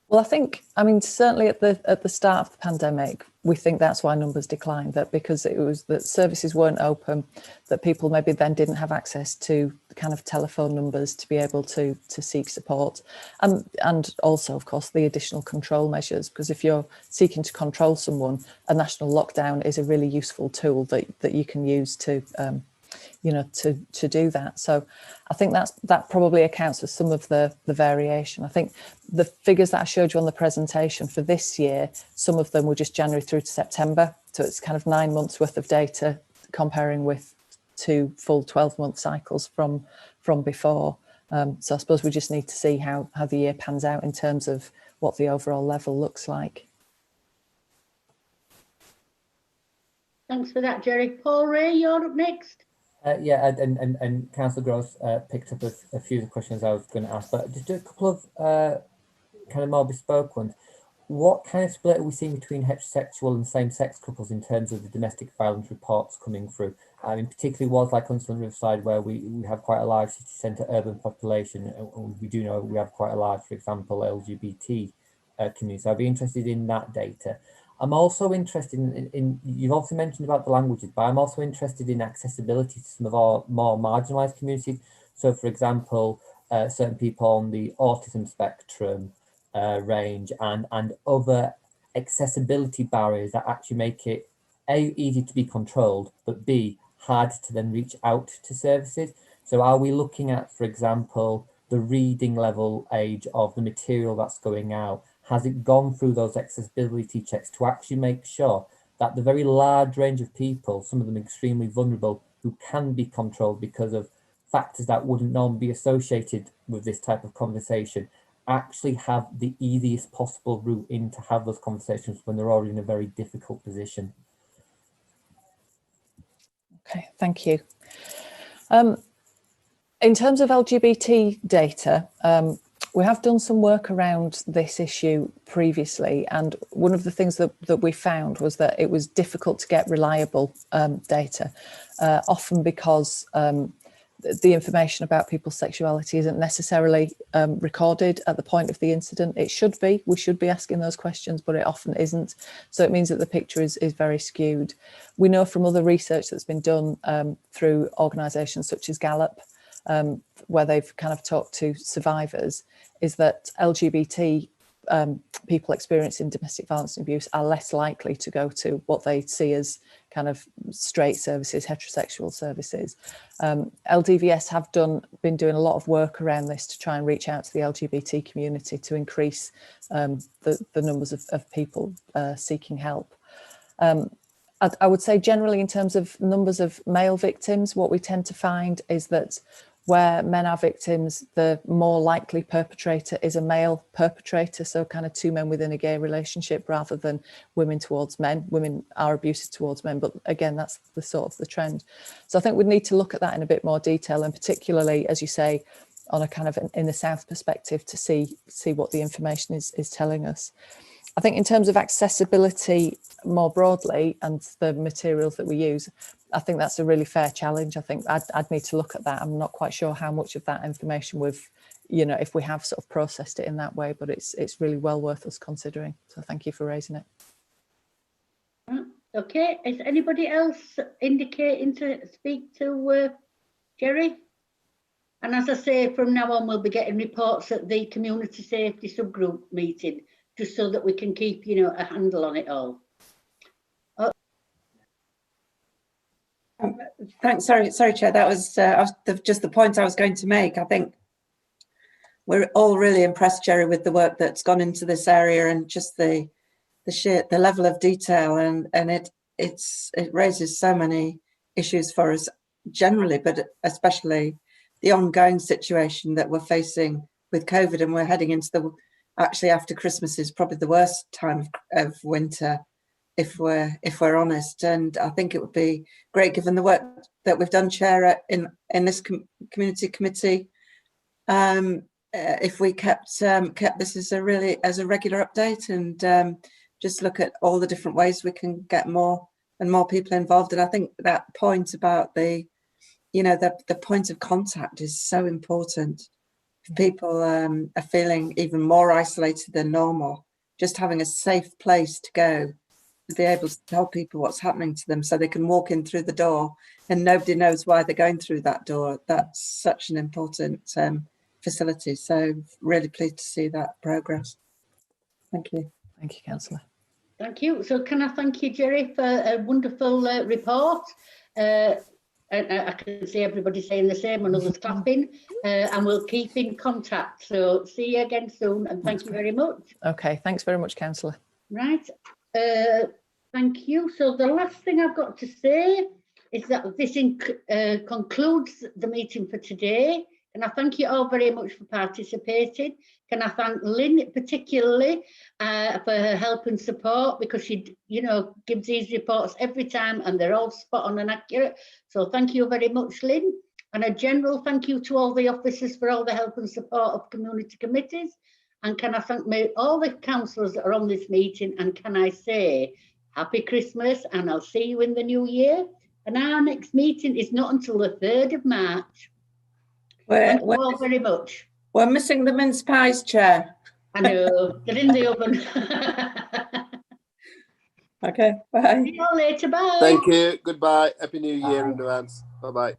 Well, I mean, certainly at the start of the pandemic, we think that's why numbers declined, that because it was that services weren't open, that people maybe then didn't have access to the kind of telephone numbers to be able to seek support. And also, of course, the additional control measures, because if you're seeking to control someone, a national lockdown is a really useful tool that you can use to to do that. So I think that probably accounts for some of the variation. I think the figures that I showed you on the presentation for this year, some of them were just January through to September. So it's kind of 9 months worth of data comparing with 2 full 12-month cycles from before. So I suppose we just need to see how the year pans out in terms of what the overall level looks like. Thanks for that, Jerry. Paul Ray, you're up next. Yeah, and Councillor Gross picked up a few of the questions I was going to ask, but just a couple of kind of more bespoke ones. What kind of split are we seeing between heterosexual and same-sex couples in terms of the domestic violence reports coming through? I mean, particularly wards like Untitled Riverside, where we have quite a large city centre urban population, and we do know we have quite a large, for example, LGBT community. So I'd be interested in that data. I'm also interested in you've also mentioned about the languages, but I'm also interested in accessibility to some of our more marginalised communities. So, for example, certain people on the autism spectrum range and other accessibility barriers that actually make it A, easy to be controlled, but B, hard to then reach out to services. So are we looking at, for example, the reading level age of the material that's going out? Has it gone through those accessibility checks to actually make sure that the very large range of people, some of them extremely vulnerable, who can be controlled because of factors that wouldn't normally be associated with this type of conversation, actually have the easiest possible route in to have those conversations when they're already in a very difficult position? Okay, thank you. In terms of LGBT data, we have done some work around this issue previously, and one of the things that we found was that it was difficult to get reliable data, often because the information about people's sexuality isn't necessarily recorded at the point of the incident. It should be. We should be asking those questions, but it often isn't. So it means that the picture is very skewed. We know from other research that's been done through organisations such as Gallup, where they've kind of talked to survivors, is that LGBT people experiencing domestic violence and abuse are less likely to go to what they see as kind of straight services, heterosexual services. LDVS have been doing a lot of work around this to try and reach out to the LGBT community to increase the numbers of people seeking help. I would say generally in terms of numbers of male victims, what we tend to find is that where men are victims, the more likely perpetrator is a male perpetrator, so kind of 2 men within a gay relationship rather than women towards men. Women are abusive towards men, but again, that's the sort of the trend. So I think we'd need to look at that in a bit more detail, and particularly, as you say, on a kind of in the South perspective to see what the information is telling us. I think in terms of accessibility more broadly and the materials that we use, I think that's a really fair challenge. I think I'd need to look at that. I'm not quite sure how much of that information we've, if we have sort of processed it in that way, but it's really well worth us considering. So thank you for raising it. Okay, is anybody else indicating to speak to Jerry? And as I say, from now on, we'll be getting reports at the community safety subgroup meeting, just so that we can keep, a handle on it all. Thanks. Sorry, Chair. That was just the point I was going to make. I think we're all really impressed, Jerry, with the work that's gone into this area and just the level of detail, and it raises so many issues for us generally, but especially the ongoing situation that we're facing with COVID, and we're heading into actually after Christmas is probably the worst time of winter if we're honest. And I think it would be great, given the work that we've done, Chair, in this community committee, if we kept this as a regular update, and just look at all the different ways we can get more and more people involved. And I think that point about the point of contact is so important. If people are feeling even more isolated than normal, just having a safe place to go to be able to tell people what's happening to them, so they can walk in through the door and nobody knows why they're going through that door. That's such an important facility. So really pleased to see that progress. Thank you. Thank you, Councillor. Thank you. So can I thank you, Jerry, for a wonderful report. I can see everybody saying the same and others clapping, and we'll keep in contact. So see you again soon, and thank you very much. Okay, thanks very much, Councillor. Right, thank you. So the last thing I've got to say is that this concludes the meeting for today. And I thank you all very much for participating. Can I thank Lyn particularly for her help and support, because she, gives these reports every time and they're all spot on and accurate. So thank you very much, Lyn. And a general thank you to all the officers for all the help and support of community committees. And can I thank all the councillors that are on this meeting, and can I say Happy Christmas, and I'll see you in the new year. And our next meeting is not until the 3rd of March. Thank you all very much. We're missing the mince pies, Chair. I know, they're in the oven. Okay, bye. See you all later, bye. Thank you. Goodbye. Happy New Year in advance. Bye-bye.